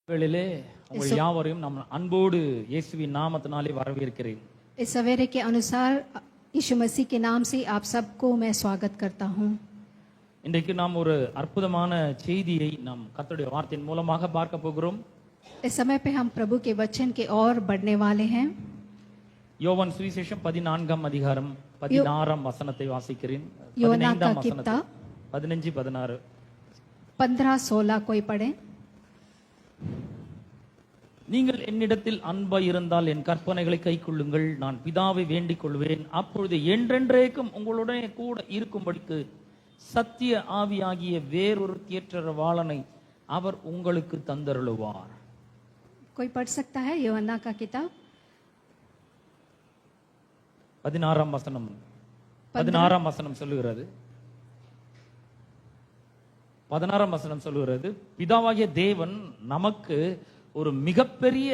வேளையிலே உங்கள் யாவரையும் நாம் அன்போடு இயேசுவின் நாமத்தினாலே வரவேற்கிறேன். इस सवेरे के अनुसार यीशु मसीह के नाम से आप सबको मैं स्वागत करता हूं. இன்றைக்கு நாம் ஒரு அற்புதமான செய்தியை நாம் கர்த்தருடைய வார்த்தையின் மூலமாக பார்க்க போகிறோம். इस समय पे हम प्रभु के वचन के ओर बढ़ने वाले हैं. யோவான் சுவிசேஷம் 14ஆம் அதிகாரம் 16ஆம் வசனத்தை வாசிக்கிறேன். யோனா का किताब 15 16 15-16 कोई पढ़े. நீங்கள் என்னிடத்தில் அன்பாய் இருந்தால் என் கற்பனைகளை கைக்கொள்ளுங்கள். நான் பிதாவை வேண்டிக் கொள்வேன். அப்பொழுது என்றென்றைக்கும் உங்களுடனே கூட இருக்கும்படிக்கு சத்திய ஆவியாகிய வேறொரு தேற்றரவாளனை அவர் உங்களுக்கு தந்தருளுவார். कोई पढ़ सकता है योना का किताब 16ஆம் வசனம் 16ஆம் வசனம் சொல்லுகிறது. 16ஆம் வசனம் சொல்லுகிறது, பிதாவாகிய தேவன் நமக்கு ஒரு மிகப்பெரிய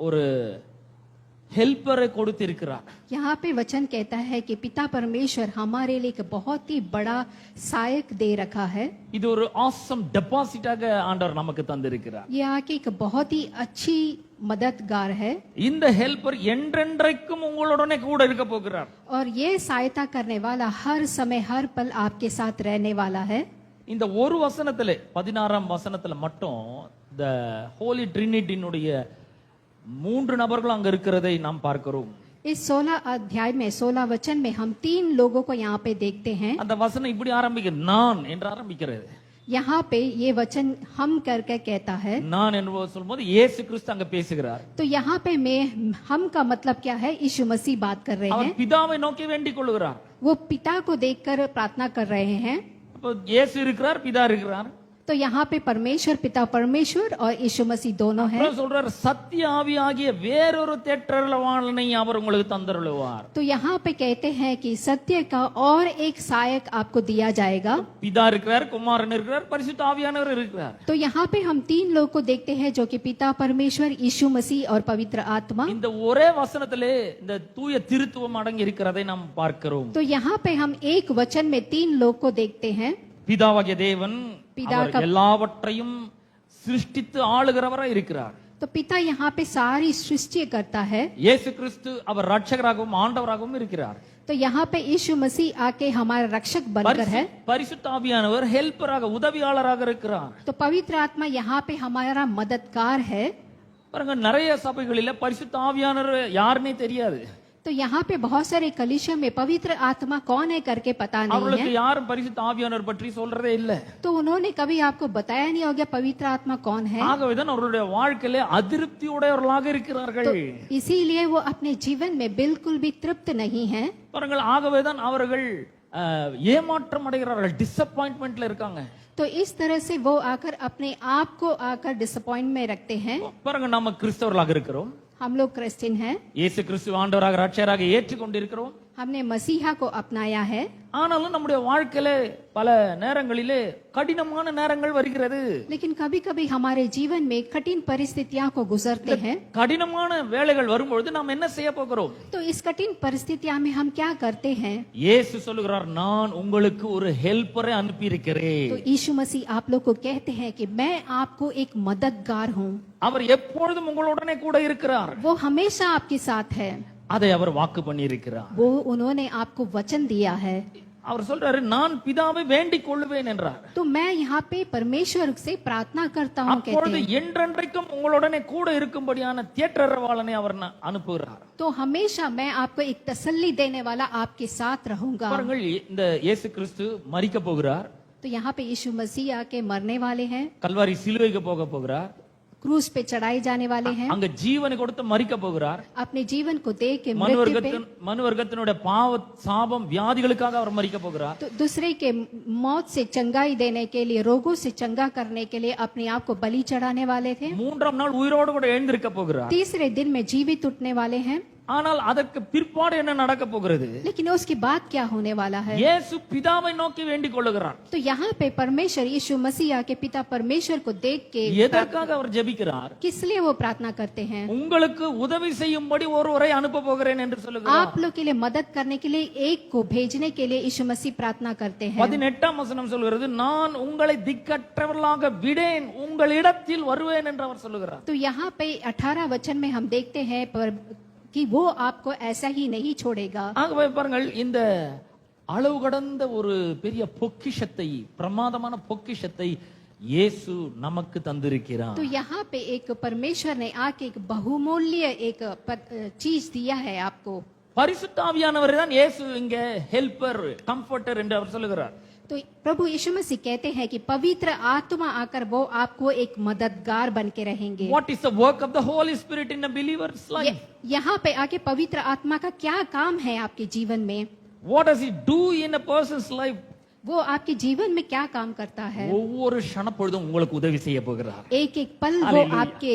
ஒரு हेल्पரை கொடுத்திருக்கிறார். यहाँ पे वचन कहता है कि पिता परमेश्वर हमारे लिए एक बहुत ही बड़ा सहायक दे रखा है. இது ஒரு ஆசம் டெபாசிட்டாக ஆண்டவர் நமக்கு தந்திருக்கிறார். ये आके एक बहुत ही अच्छी मददगार है. இந்த ஹெல்ப்பர் என்றென்றைக்கும் உங்களுடனே கூட இருக்க போகிறார். और ये सहायता करने वाला हर समय हर पल आपके साथ रहने वाला है. இந்த ஒரு வசனத்திலே 16ஆம் வசனத்துல மட்டும் த ஹோலி ட்ரினிட்டினுடைய 3 நபர்கள் அங்க இருக்கிறதை நாம் பார்க்கிறோம். इस 16 अध्याय में 16 वचन में हम 3 लोगों को यहाँ पे देखते हैं. அந்த வசனம் இப்படி ஆரம்பிக்கிறது, நான் என்று ஆரம்பிக்கிறது. यहाँ पे ये वचन हम करके कहता है. நான் என்று சொல்லும்போது இயேசு கிறிஸ்து அங்க பேசுகிறார். तो यहाँ पे मैं हम का मतलब क्या है? यीशु मसीह बात कर रहे அவர் हैं. பிதாவை நோக்கி வேண்டிக் கொள்கிறார். वो पिता को देखकर प्रार्थना कर रहे हैं. அப்போ இயேசு இருக்கிறார், பிதா இருக்கிறார். तो यहाँ पे परमेश्वर पिता परमेश्वर और यीशु मसीह दोनों हैं. அப்புறம் சொல்றார், சத்திய ஆவியாகிய வேறொரு தேற்றரவாளனை அவர் உங்களுக்கு தந்தருளுவார். तो यहाँ पे कहते हैं कि सत्य का और एक सहायक आपको दिया जाएगा. பிதா இருக்கிறார், குமாரன் இருக்கிறார், பரிசுத்த ஆவியானவர் இருக்கிறார். तो यहाँ पे हम 3 लोग को देखते हैं जो कि पिता परमेश्वर यीशु मसीह और पवित्र आत्मा. இந்த ஒரே வசனத்திலே இந்த தூய திருத்துவம் அடங்கி இருக்கிறதை நாம் பார்க்கிறோம். तो यहाँ पे हम एक वचन में 3 लोग को देखते हैं. பிதாவாகிய தேவன் பிதா அவர் எல்லாவற்றையும் சிருஷ்டித்து ஆளுகிறவராய் இருக்கிறார். तो पिता यहाँ पे सारी सृष्टि करता है. இயேசு கிறிஸ்து அவர் ரட்சகராகவும் ஆண்டவராகவும் இருக்கிறார். तो यहाँ पे यीशु मसीह आके हमारा रक्षक बनकर है. பரிசுத்த ஆவியானவர் ஹெல்ப்பராக உதவியாளராக இருக்கிறார். तो पवित्र आत्मा यहाँ पे हमारा मददगार है. பாருங்க, நிறைய சபைகளில பரிசுத்த ஆவியானவர் யாருன்னே தெரியாது. तो यहाँ पे बहुत सारे कलीसिया में पवित्र आत्मा कौन है करके पता नहीं அவங்களுக்கு है. யாரும் பரிசுத்த ஆவியானவர் பற்றி சொல்றதே இல்ல. तो उन्होंने कभी आपको बताया नहीं होगा पवित्र आत्मा कौन है. ஆகவேதான் அவர்களுடைய வாழ்க்கையில அதிருப்தியுடையவர்களாக இருக்கிறார்கள். तो इसीलिए वो अपने जीवन में बिल्कुल भी तृप्त नहीं है. பாருங்கள், ஆகவேதான் அவர்கள் ஏமாற்றம் அடைகிறார்கள், டிசப்பாயின்ட்மெண்ட்ல இருக்காங்க. तो इस तरह से वो आकर अपने आप को आकर डिसअपॉइंट में रखते हैं. பாருங்க, நம்ம கிறிஸ்தவர்களாக இருக்கிறோம். हम लोग क्रिश्चियन हैं. இயேசு கிறிஸ்து ஆண்டவராக ரட்சகராக ஏற்றுக்கொண்டிருக்கிறோம். हमने मसीहा को अपनाया है. ஆனாலும் நம்முடைய வாழ்க்கையில பல நேரங்களிலே கடினமான நேரங்கள் வருகிறது. लेकिन कभी कभी हमारे जीवन में कठिन परिस्थितियों को गुजरते हैं. கடினமான வேளைகள் வரும்பொழுது நாம் என்ன செய்ய போகிறோம்? तो इस कठिन परिस्थितियों में हम क्या करते हैं? இயேசு சொல்லுகிறார், நான் உங்களுக்கு ஒரு ஹெல்ப்பரை அனுப்பி இருக்கிறேன். तो यीशु मसीह आप लोग को कहते हैं कि मैं आपको एक मददगार हूँ. அவர் எப்பொழுதும் உங்களுடனே கூட இருக்கிறார். वो हमेशा आपके साथ है. அதை அவர் வாக்கு பண்ணி இருக்கிறார். वो उन्होंने आपको वचन दिया है. அவர் சொல்றாரு, நான் பிதாவை வேண்டிக் கொள்வேன் என்றார். तो मैं यहाँ पे परमेश्वर से प्रार्थना करता हूँ कहते அப்பொழுது हैं. என்றென்றைக்கும் உங்களுடனே கூட இருக்கும்படியான தேற்றரவாளனை அவர் அனுப்புகிறார். तो हमेशा मैं आपको एक तसल्ली देने वाला आपके साथ रहूंगा. பாருங்கள், இந்த இயேசு கிறிஸ்து மரிக்க போகிறார். तो यहाँ पे यीशु मसीह आके मरने वाले हैं. கல்வாரி சிலுவைக்கு போக போகிறார். क्रूस पे चढ़ाए जाने वाले हैं. அங்க ஜீவனை கொடுத்து மரிக்க போகிறார். अपने जीवन को दे के मृत्यु पे. மனுவர்க்கத்தினுடைய பாவ சாபம் வியாதிகளுக்காக அவர் மரிக்க போகிறார். तो दूसरे के मौत से चंगाई देने के लिए, रोगों से चंगा करने के लिए अपने आप को बलि चढ़ाने वाले थे. மூன்றாம் நாள் உயிரோடு கூட எழுந்திருக்க போகிறார். तीसरे दिन में जीवित उठने वाले हैं. ஆனால் அதற்கு பிற்பாடு என்ன நடக்க போகிறது? लेकिन उसके बाद क्या होने वाला है? இயேசு பிதாவை நோக்கி வேண்டிக் கொள்ளுகிறார். तो यहाँ पे परमेश्वर यीशु मसीह आके पिता परमेश्वर को देख के எதற்காக அவர் ஜெபிக்கிறார்? किस लिए वो प्रार्थना करते हैं? உங்களுக்கு உதவி செய்யும்படி ஒருவரை அனுப்ப போகிறேன் என்று சொல்லுகிறார். आप लोग के लिए मदद करने के लिए एक को भेजने के लिए यीशु मसीह प्रार्थना करते हैं। 18ஆம் வசனம் சொல்கிறது, நான் உங்களை திக்கற்றவர்களாக விடேன், உங்களிடத்தில் வருவேன் என்று அவர் சொல்லுகிறார். तो यहाँ पे 18 वचन में हम देखते हैं कि वो आपको ऐसा ही नहीं छोड़ेगा। ஆகவே பாருங்கள், இந்த அளவு கடந்த ஒரு பெரிய பொக்கிஷத்தை, பிரமாதமான பொக்கிஷத்தை இயேசு நமக்கு தந்திருக்கிறார். तो यहाँ पे एक परमेश्वर ने आके एक बहुमूल्य एक चीज दिया है आपको। பரிசுத்த ஆவியானவர் தான் இயேசு இங்க ஹெல்பர், கம்ஃபர்ட்டர் என்று அவர் சொல்லுகிறார். तो प्रभु यीशु मसीह कहते हैं कि पवित्र आत्मा आकर वो आपको एक मददगार बन के रहेंगे। What is the work of the Holy Spirit in a believer's life? यहाँ पे आके पवित्र आत्मा का क्या काम है आपके जीवन में? What does he do in a person's life? वो आपके जीवन में क्या काम करता है? ஒவ்வொரு க்ஷணப்பொழுதும் உங்களுக்கு உதவி செய்ய போகிறார். एक एक पल वो आपके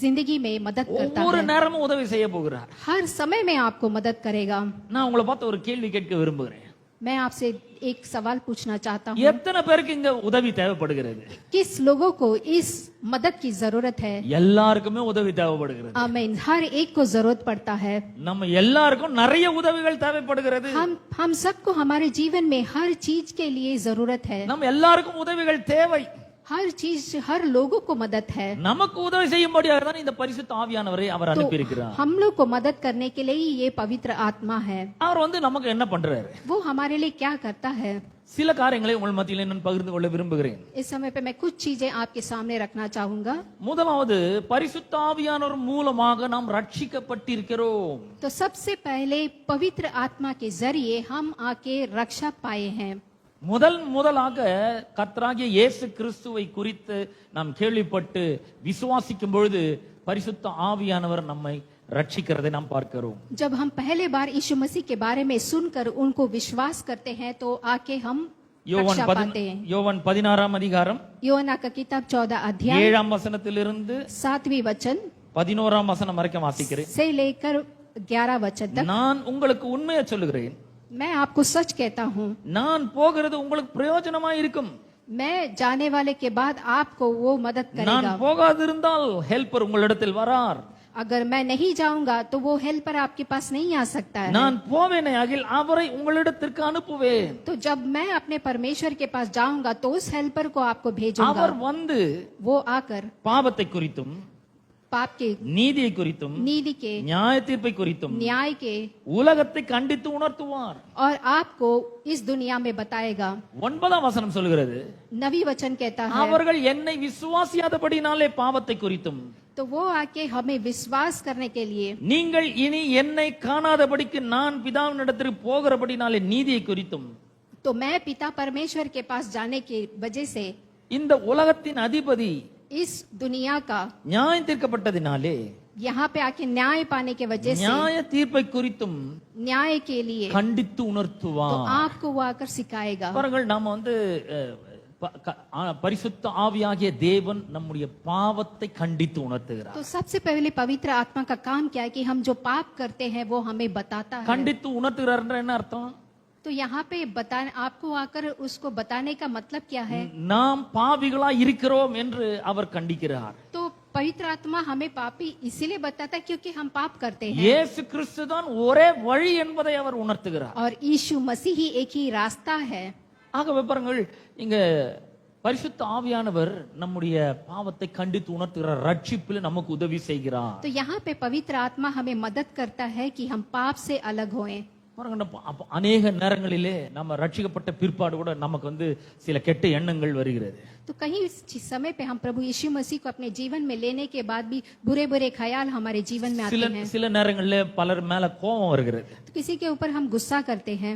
जिंदगी में मदद करता ஒவ்வொரு है। நேரமும் உதவி செய்ய போகிறார். हर समय में आपको मदद करेगा। நான் உங்களை பார்த்து ஒரு கேள்வி கேட்க விரும்புகிறேன். मैं आपसे एक सवाल पूछना चाहता हूँ। எத்தனை பேருக்கு இங்க உதவி தேவைப்படுகிறது? किस लोगों को इस मदद की जरूरत है? எல்லாருக்குமே உதவி தேவைப்படுகிறது. आमीन। हर एक को जरूरत पड़ता है। நம்ம எல்லாருக்கும் நிறைய உதவிகள் தேவைப்படுகிறது. हम सबको हमारे जीवन में हर चीज के लिए जरूरत है। நம்ம எல்லாருக்கும் உதவிகள் தேவை. हर चीज हर लोगों को मदद है। நமக்கு உதவி செய்யும்படியாக தான் இந்த பரிசுத்த ஆவியானவரை அவர் அனுப்பி இருக்கிறார். हम लोग को मदद करने के लिए ही ये पवित्र आत्मा है। அவர் வந்து நமக்கு என்ன பண்றாரு? वो हमारे लिए क्या करता है? சில காரியங்களை உங்கள் மத்தியில் நான் பகிர்ந்து கொள்ள விரும்புகிறேன். इस समय पे मैं कुछ चीजें आपके सामने रखना चाहूंगा। முதலாவது, பரிசுத்த ஆவியானவர் மூலமாக நாம் ரட்சிக்கப்பட்டிருக்கிறோம். तो सबसे पहले पवित्र आत्मा के जरिए हम आके रक्षा पाए हैं। முதலாக கர்த்தராகிய இயேசு கிறிஸ்துவை குறித்து நாம் கேள்விப்பட்டு விசுவாசிக்கும் பொழுது பரிசுத்த ஆவியானவர் நம்மை ரட்சிக்கிறதை நாம் பார்க்கிறோம். जब हम पहले बार यीशु मसीह के बारे में सुनकर उनको विश्वास करते हैं तो आके हम रक्षा पाते हैं। யோவான் 16ஆம் அதிகாரம் योना का किताब 14 अध्याय 7ஆம் வசனத்திலிருந்து 7वीं वचन 11ஆம் வசனம் வரைக்கும் வாசிக்கிறேன். से लेकर 11 वचन तक। நான் உங்களுக்கு உண்மையை சொல்லுகிறேன், मैं आपको सच कहता हूँ, நான் போகிறது உங்களுக்கு பிரயோஜனமா இருக்கும். मैं जाने वाले के बाद आपको वो मदद நான் करेगा। போகாதிருந்தால் ஹெல்ப்பர் உங்களிடத்தில் வரார். अगर मैं नहीं जाऊंगा तो वो हेल्पर आपके पास नहीं आ सकता है। நான் போவேனேயாகில் அவரை உங்களிடத்திற்கு அனுப்புவேன். तो जब मैं अपने परमेश्वर के पास जाऊंगा तो उस हेल्पर को आपको भेजूंगा। அவர் வந்து वो आकर பாவத்தை குறித்தும் पाप के, நீதியை குறித்தும் नीति के, நியாய தீர்ப்பை குறித்தும் न्याय के உலகத்தை கண்டித்து உணர்த்துவார். और आपको इस दुनिया में बताएगा। 9ஆம் வசனம் சொல்கிறது, 9वीं वचन कहता है, அவர்கள் என்னை விசுவாசியாதபடினாலே பாவத்தை குறித்தும் तो वो आके हमें विश्वास करने के लिए, நீங்கள் இனி என்னை காணாதபடிக்கு நான் பிதாவினிடத்திற்கு போகிறபடினாலே நீதியை குறித்தும் तो मैं पिता परमेश्वर के पास जाने की वजह से இந்த உலகத்தின் அதிபதி इस दुनिया का நியாயம் தீர்க்கப்பட்டதினாலே यहाँ पे आके न्याय पाने के वजह से நியாய தீர்ப்பை குறித்தும் न्याय के लिए கண்டித்து तो உணர்த்துவார். आपको वो आकर सिखाएगा। பாருங்கள், நாம வந்து பரிசுத்த ஆவியாகிய தேவன் நம்முடைய பாவத்தை கண்டித்து உணர்த்துகிறார். तो सबसे पहले पवित्र आत्मा का काम क्या है कि हम जो पाप करते हैं वो हमें बताता है। கண்டித்து உணர்த்துகிறார்ன்ற என்ன அர்த்தம்? तो यहाँ पे आपको आकर उसको बताने का मतलब क्या है? நாம் பாவிகளா இருக்கிறோம் என்று அவர் கண்டிக்கிறார். तो पवित्र आत्मा हमें पापी इसीलिए बताता है क्योंकि हम पाप करते हैं। இயேசு கிறிஸ்து தான் ஒரே வழி என்பதை அவர் உணர்த்துகிறார். और यीशु मसीह ही एक ही रास्ता है। ஆகவே பாருங்கள், இங்க பரிசுத்த ஆவியானவர் நம்முடைய பாவத்தை கண்டித்து உணர்த்துகிறார், ரட்சிப்பில் நமக்கு உதவி செய்கிறார். तो यहाँ पे पवित्र आत्मा हमें मदद करता है कि हम पाप से अलग होएं। அநேக நேரங்களிலே நம்ம ரட்சிக்கப்பட்ட பிற்பாடு கூட நமக்கு வந்து சில கெட்ட எண்ணங்கள் வருகிறது. तो कहीं समय पे हम प्रभु यीशु मसीह को अपने जीवन में लेने के बाद भी बुरे बुरे ख्याल हमारे जीवन में आते हैं। சில நேரங்களிலே பலர் மேல கோபம் வருகிறது. तो किसी के ऊपर हम गुस्सा करते हैं।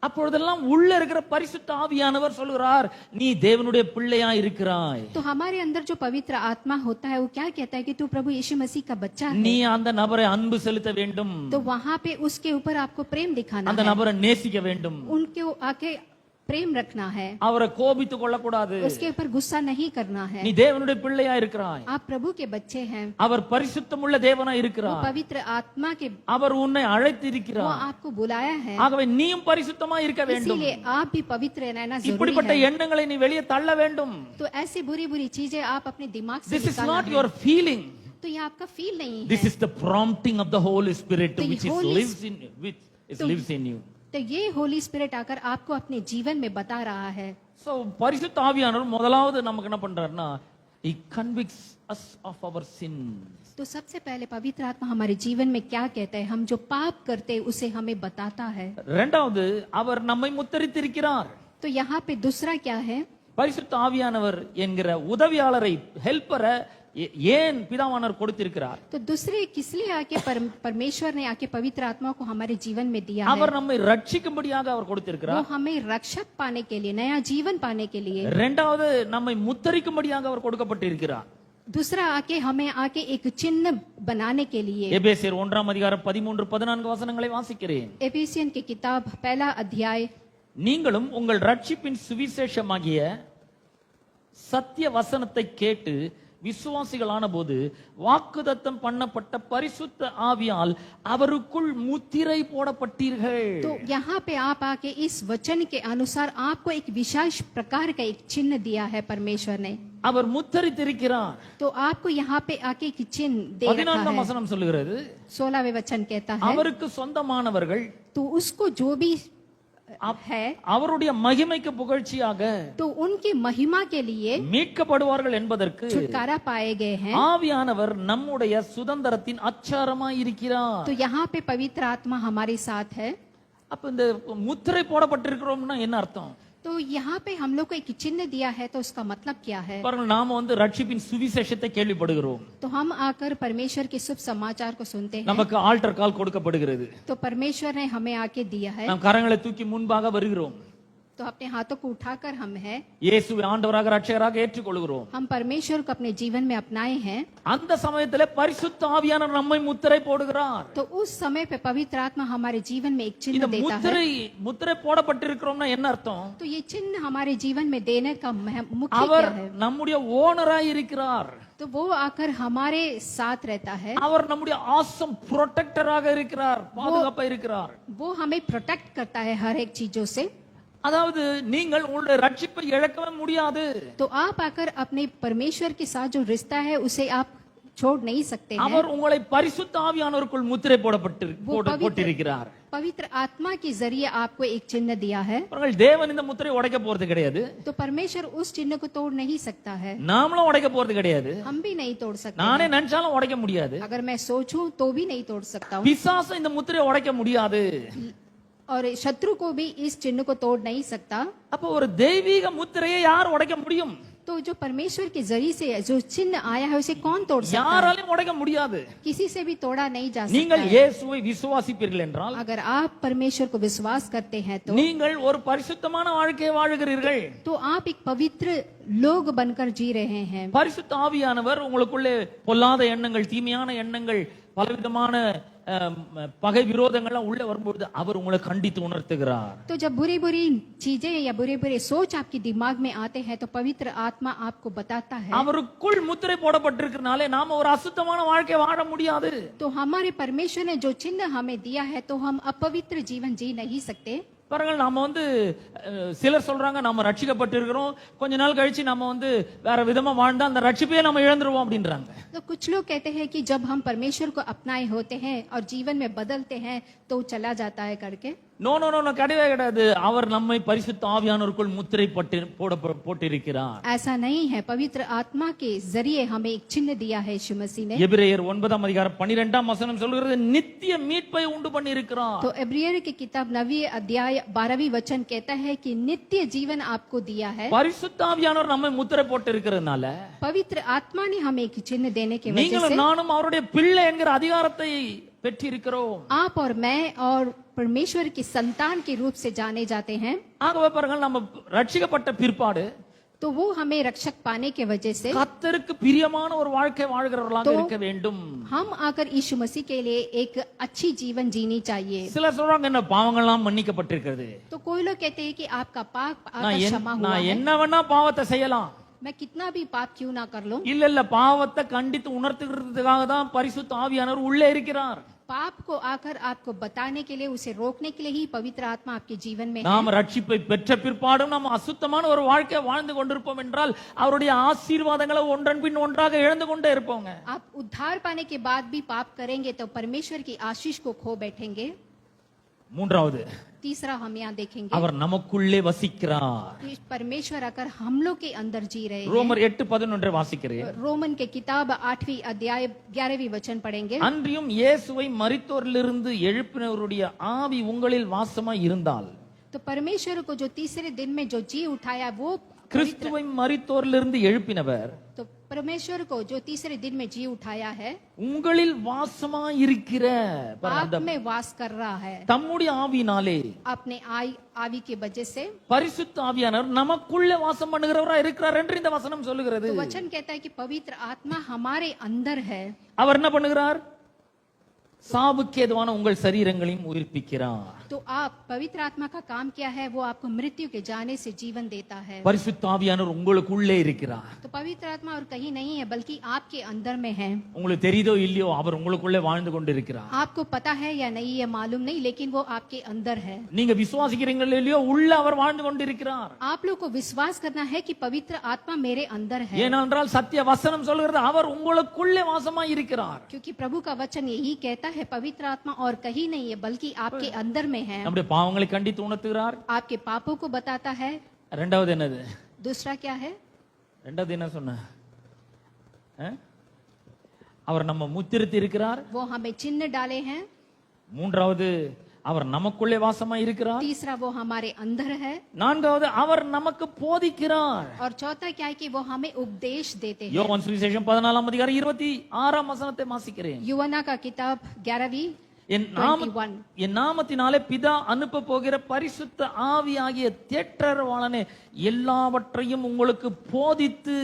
அப்பொழுதெல்லாம் உள்ள இருக்கிற பரிசுத்த ஆவியானவர் சொல்கிறார், நீ தேவனுடைய பிள்ளையா இருக்கிறாய். तो हमारे अंदर जो पवित्र आत्मा होता है वो क्या कहता है कि तू प्रभु यीशु मसीह का बच्चा है। நீ அந்த நபரை அன்பு செலுத்த வேண்டும், तो वहाँ पे उसके ऊपर आपको प्रेम दिखाना அந்த है, நபரை நேசிக்க வேண்டும். उनके आके प्रेम रखना है, அவரை கோபித்துக் கொள்ளக்கூடாது. उसके ऊपर गुस्सा नहीं करना है। நீ தேவனுடைய பிள்ளையா இருக்கிறாய், आप प्रभु के बच्चे हैं, அவர் பரிசுத்தமுள்ள தேவனா वो இருக்கிறார், पवित्र आत्मा के, அவர் உன்னை वो அழைத்திருக்கிறார். आपको बुलाया है, ஆகவே நீயும் பரிசுத்தமா இருக்க வேண்டும். इसीलिए आप भी पवित्र रहना जरूरी இப்படிப்பட்ட है। எண்ணங்களை நீ வெளியே தள்ள வேண்டும். तो ऐसी बुरी बुरी चीजें आप अपने दिमाग से This is निकालना not है। your feeling. तो ये आपका फील नहीं This है, is the prompting of the Holy Spirit तो ये which is Holy lives in which is तो- lives in you. तो ये होली स्पिरिट आकर आपको अपने जीवन में बता रहा है। So பரிசுத்த ஆவியானவர் முதலாவது நமக்கு என்ன பண்றாருன்னா, he convicts us of our sins. तो सबसे पहले पवित्र आत्मा हमारे जीवन में क्या कहता है, हम जो पाप करते हैं उसे हमें बताता है। இரண்டாவது அவர் நம்மை முத்தரித்திருக்கிறார். तो यहाँ पे दूसरा क्या है, பரிசுத்த ஆவியானவர் என்கிற உதவியாளரை ஹெல்ப்பரை ஏன் பிதாவானவர் கொடுத்திருக்கிறார்? तो दूसरे किस लिए आके परमेश्वर ने आके पवित्र आत्मा को हमारे जीवन में दिया है, அவர் நம்மை ரட்சிக்கும்படியாக அவர் वो கொடுத்திருக்கிறார். हमें रक्षक पाने के लिए, नया जीवन पाने के लिए। இரண்டாவது நம்மை முத்தரிக்கும்படியாக அவர் கொடுக்கப்பட்டிருக்கிறார். दूसरा आके हमें आके एक चिन्ह बनाने के लिए। எபேசியர் 1:13-14 வசனங்களை வாசிக்கிறேன். एफिसियन की किताब पहला अध्याय, நீங்களும் உங்கள் ரட்சிப்பின் சுவிசேஷமாகிய சத்திய வசனத்தை கேட்டு விசுவாசிகளான போது வாக்குதத்தம் பண்ணப்பட்ட பரிசுத்த ஆவியால் அவருக்குள் முத்திரை போடப்பட்டீர்கள். तो यहाँ पे आप आके इस वचन के अनुसार आपको एक विशेष प्रकार का एक चिन्ह दिया है परमेश्वर ने। அவர் முத்தரித்திருக்கிறார். तो आपको यहाँ पे आके एक चिन्ह दे रखा 14 है। வசனம் சொல்லுகிறது, 16वें वचन कहता है, அவருக்கு சொந்தமானவர்கள் तो उसको जो भी है, அவருடைய மகிமைக்கு புகழ்ச்சியாக तो उनकी महिमा के लिए மீட்கப்படுவார்கள் என்பதற்கு छुटकारा पाए गए हैं। ஆவியானவர் நம்முடைய சுதந்திரத்தின் அச்சாரமாய் இருக்கிறார். तो यहाँ पे पवित्र आत्मा हमारे साथ है। அப்ப இந்த முத்திரை போடப்பட்டிருக்கிறோம்னா என்ன அர்த்தம்? तो यहाँ पे हम लोग को एक चिन्ह दिया है, तो उसका मतलब क्या है? பாருங்கள், நாம ரட்சிப்பின் சுவிசேஷத்தை கேள்விப்படுகிறோம். तो हम आकर परमेश्वर के शुभ समाचार को सुनते हैं, நமக்கு ஆல்டர் கால் கொடுக்கப்படுகிறது. तो परमेश्वर ने हमें आके दिया है, நாம் கரங்களை தூக்கி முன்பாக வருகிறோம். तो अपने हाथों को उठाकर हम है, இயேசுவை ஆண்டவராக ரட்சகராக ஏற்றுக்கொள்கிறோம். हम परमेश्वर को अपने जीवन में अपनाए हैं। அந்த சமயத்திலே பரிசுத்த ஆவியானவர் நம்மை முத்திரை போடுகிறார். तो उस समय पे पवित्र आत्मा हमारे जीवन में एक चिन्ह இந்த देता है। முத்திரை போடப்பட்டிருக்கிறோம்னா என்ன அர்த்தம்? तो ये चिन्ह हमारे जीवन में देने का मुख्य அவர் क्या है? நம்முடைய ஓனராய் இருக்கிறார். तो वो आकर हमारे साथ रहता है, அவர் நம்முடைய ஆசம் புரொடெக்டராக இருக்கிறார், பாதுகாப்பா இருக்கிறார். वो हमें प्रोटेक्ट करता है हर एक चीजों से। அதாவது நீங்கள் உங்களுடைய ரட்சிப்பை இழக்கவே முடியாது. तो आप आकर अपने परमेश्वर के साथ जो रिश्ता है उसे आप छोड़ नहीं सकते हैं। அவர் உங்களை பரிசுத்த ஆவியானவருக்குள் முத்திரை போட்டிருக்கிறார். पवित्र आत्मा के जरिए आपको एक चिन्ह दिया है। அவர்கள் தேவன் இந்த முத்திரை உடைக்க போறது கிடையாது. तो परमेश्वर उस चिन्ह को तोड़ नहीं सकता है, நாமளும் உடைக்க போறது கிடையாது. हम भी नहीं तोड़ सकते। நானே நினைச்சாலும் உடைக்க முடியாது. अगर मैं सोचूं तो भी नहीं तोड़ सकता हूँ, பிசாசு இந்த முத்திரையை உடைக்க முடியாது. और शत्रु को भी इस चिन्ह को तोड़ नहीं सकता। அப்போ ஒரு தெய்வீக முத்திரையை யார் உடைக்க முடியும்? तो जो परमेश्वर के जरिए से जो चिन्ह आया है उसे कौन तोड़ सकता है? யாராலையும் உடைக்க முடியாது. किसी से भी तोड़ा नहीं जा सकता நீங்கள் है। இயேசுவை விசுவாசிப்பீர்கள் என்றால், अगर आप परमेश्वर को विश्वास करते हैं तो நீங்கள் ஒரு பரிசுத்தமான வாழ்க்கையை வாழுகிறீர்கள். तो आप एक पवित्र लोग बनकर जी रहे हैं। பரிசுத்த ஆவியானவர் உங்களுக்குள்ளே பொல்லாத எண்ணங்கள், தீமையான எண்ணங்கள், பலவிதமான பகை விரோதங்கள்லாம் உள்ள வரும்போது அவர் உங்களை கண்டித்து உணர்த்துகிறார். तो जब बुरी बुरी चीजें या बुरे बुरे सोच आपके दिमाग में आते हैं तो पवित्र आत्मा आपको बताता है। அவருக்குள் முத்திரை போடப்பட்டிருக்கிறனாலே நாம ஒரு அசுத்தமான வாழ்க்கை வாழ முடியாது. तो हमारे परमेश्वर ने जो चिन्ह हमें दिया है तो हम अपवित्र जीवन जी नहीं सकते। பாருங்கள், நாம சிலர் சொல்றாங்க நாம ரட்சிக்கப்பட்டிருக்கிறோம், கொஞ்ச நாள் கழிச்சு நாம வேற விதமா வாழ்ந்தா அந்த ரட்சிப்பையே நம்ம இழந்துருவோம் அப்படின்றாங்க. तो कुछ लोग कहते हैं कि जब हम परमेश्वर को अपनाए होते हैं और जीवन में बदलते हैं तो चला जाता है करके। நோ நோ நோ கிடையவே கிடையாது. அவர் நம்மை பரிசுத்த ஆவியானவருக்குள் முத்திரை போட்டிருக்கிறார். ऐसा नहीं है, पवित्र आत्मा के जरिए हमें एक चिन्ह दिया है यीशु मसीह ने। எபிரேயர் 9:12 சொல்கிறது, நித்திய மீட்பை உண்டு பண்ணி இருக்கிறார். तो इब्रियर की किताब 9वीं अध्याय 12वीं वचन कहता है कि नित्य जीवन आपको दिया है। பரிசுத்த ஆவியானவர் நம்மை முத்திரை போட்டிருக்கிறதுனால पवित्र आत्मा ने हमें एक चिन्ह देने की वजह நீங்களும் से நானும் அவருடைய பிள்ளை என்கிற அதிகாரத்தை பெற்றிருக்கிறோம். आप और मैं और परमेश्वर की संतान के रूप से जाने जाते हैं। ஆகவே பாருங்கள், நம்ம ரட்சிக்கப்பட்ட பிற்பாடு तो वो हमें रक्षक पाने के वजह से கர்த்தருக்கு பிரியமான ஒரு வாழ்க்கை வாழ்கிறவர்களாக இருக்க வேண்டும். हम आकर यीशु मसीह के लिए एक अच्छी जीवन जीनी चाहिए. சிலர் சொல்றாங்க என்ன பாவங்கள்லாம் மன்னிக்கப்பட்டிருக்கிறது. तो कोई लोग कहते हैं कि आपका पाप நான் आकर क्षमा हुआ நான் है. என்ன வேணா பாவத்தை செய்யலாம். मैं कितना भी पाप क्यों ना कर लूं. இல்ல பாவத்தை கண்டித்து உணர்த்துகிறதுக்காக தான் பரிசுத்த ஆவியானவர் உள்ளே இருக்கிறார். पाप को आकर आपको बताने के लिए, उसे रोकने के लिए ही पवित्र आत्मा आपके जीवन में है. நாம் ரட்சிப்பை பெற்ற பிற்பாடும் நாம் அசுத்தமான ஒரு வாழ்க்கை வாழ்ந்து கொண்டிருப்போம் என்றால் அவருடைய ஆசீர்வாதங்களை ஒன்றன் பின் ஒன்றாக இழந்து கொண்டே இருப்போங்க. आप उद्धार पाने के बाद भी पाप करेंगे तो परमेश्वर की आशीष को खो बैठेंगे. மூன்றாவது, तीसरा हम यहाँ देखेंगे அவர் நமக்குள்ளே வசிக்கிறார். कि परमेश्वर आकर हम लोग के अंदर जी रहे हैं. ரோமர் 8:11 வாசிக்கிறேன். रोमन के किताब 8वीं अध्याय 11वीं वचन पढ़ेंगे. அன்றியும் இயேசுவை மரித்தோரிலிருந்து எழுப்பினவருடைய ஆவி உங்களில் வாசமாய் இருந்தால், तो परमेश्वर को जो तीसरे दिन में जो जी उठाया वो கிறிஸ்துவை மரித்தோரிலிருந்து எழுப்பினவர் तो परमेश्वर को जो तीसरे दिन में जी उठाया है உங்களில் வாசமாய் இருக்கிற आप में वास कर रहा है. தம்முடைய ஆவியினாலே अपने आवी के वजह से பரிசுத்த ஆவியானவர் நமக்குள்ளே வாசம் பண்ணுகிறவரா இருக்கிறார் என்று இந்த வசனம் சொல்லுகிறது. तो वचन कहता है कि पवित्र आत्मा हमारे अंदर है. அவர் என்ன பண்ணுகிறார்? சாவுக்கேதுவான உங்கள் சரீரங்களையும் உயிர்ப்பிக்கிறார். तो आप पवित्र आत्मा का काम क्या है? वो आपको मृत्यु के जाने से जीवन देता है. பரிசுத்த ஆவியானவர் உங்களுக்குள்ளே இருக்கிறார். तो पवित्र आत्मा और कहीं नहीं है बल्कि आपके अंदर में है. உங்களுக்கு தெரியுதோ இல்லையோ அவர் உங்களுக்குள்ளே வாழ்ந்து கொண்டிருக்கிறார். आपको पता है या नहीं ये मालूम नहीं, लेकिन वो आपके अंदर है. நீங்க விசுவாசிக்கிறீங்களோ இல்லையோ உள்ள அவர் வாழ்ந்து கொண்டிருக்கிறார். आप लोग को विश्वास करना है कि पवित्र आत्मा मेरे अंदर है. ஏனென்றால் சத்திய வசனம் சொல்கிறது அவர் உங்களுக்குள்ளே வாசமாய் இருக்கிறார். क्योंकि प्रभु का वचन यही कहता है पवित्र आत्मा और कहीं नहीं है बल्कि आपके अंदर में है. நம்முடைய பாவங்களை கண்டித்து உணர்த்துகிறார். आपके पापों को बताता है. இரண்டாவது என்னது? दूसरा क्या है? இரண்டாவது என்ன சொன்ன? அவர் நம்ம முத்திரித்து இருக்கிறார். वो हमें चिन्ह डाले हैं. மூன்றாவது அவர் நமக்குள்ளே வாசமாய் இருக்கிறார். तीसरा वो हमारे अंदर है. நான்காவது அவர் நமக்கு போதிக்கிறார். और चौथा क्या है कि वो हमें उपदेश देते हैं. யோவான் சுவிசேஷம் 14 அதிகாரம் 26 வசனத்தை வாசிக்கிறேன். यूहन्ना का किताब 11वीं என் நாமத்தினாலே பிதா அனுப்ப போகிற பரிசுத்த ஆவியாகிய தேற்றரவாளனே எல்லாவற்றையும் உங்களுக்கு போதித்து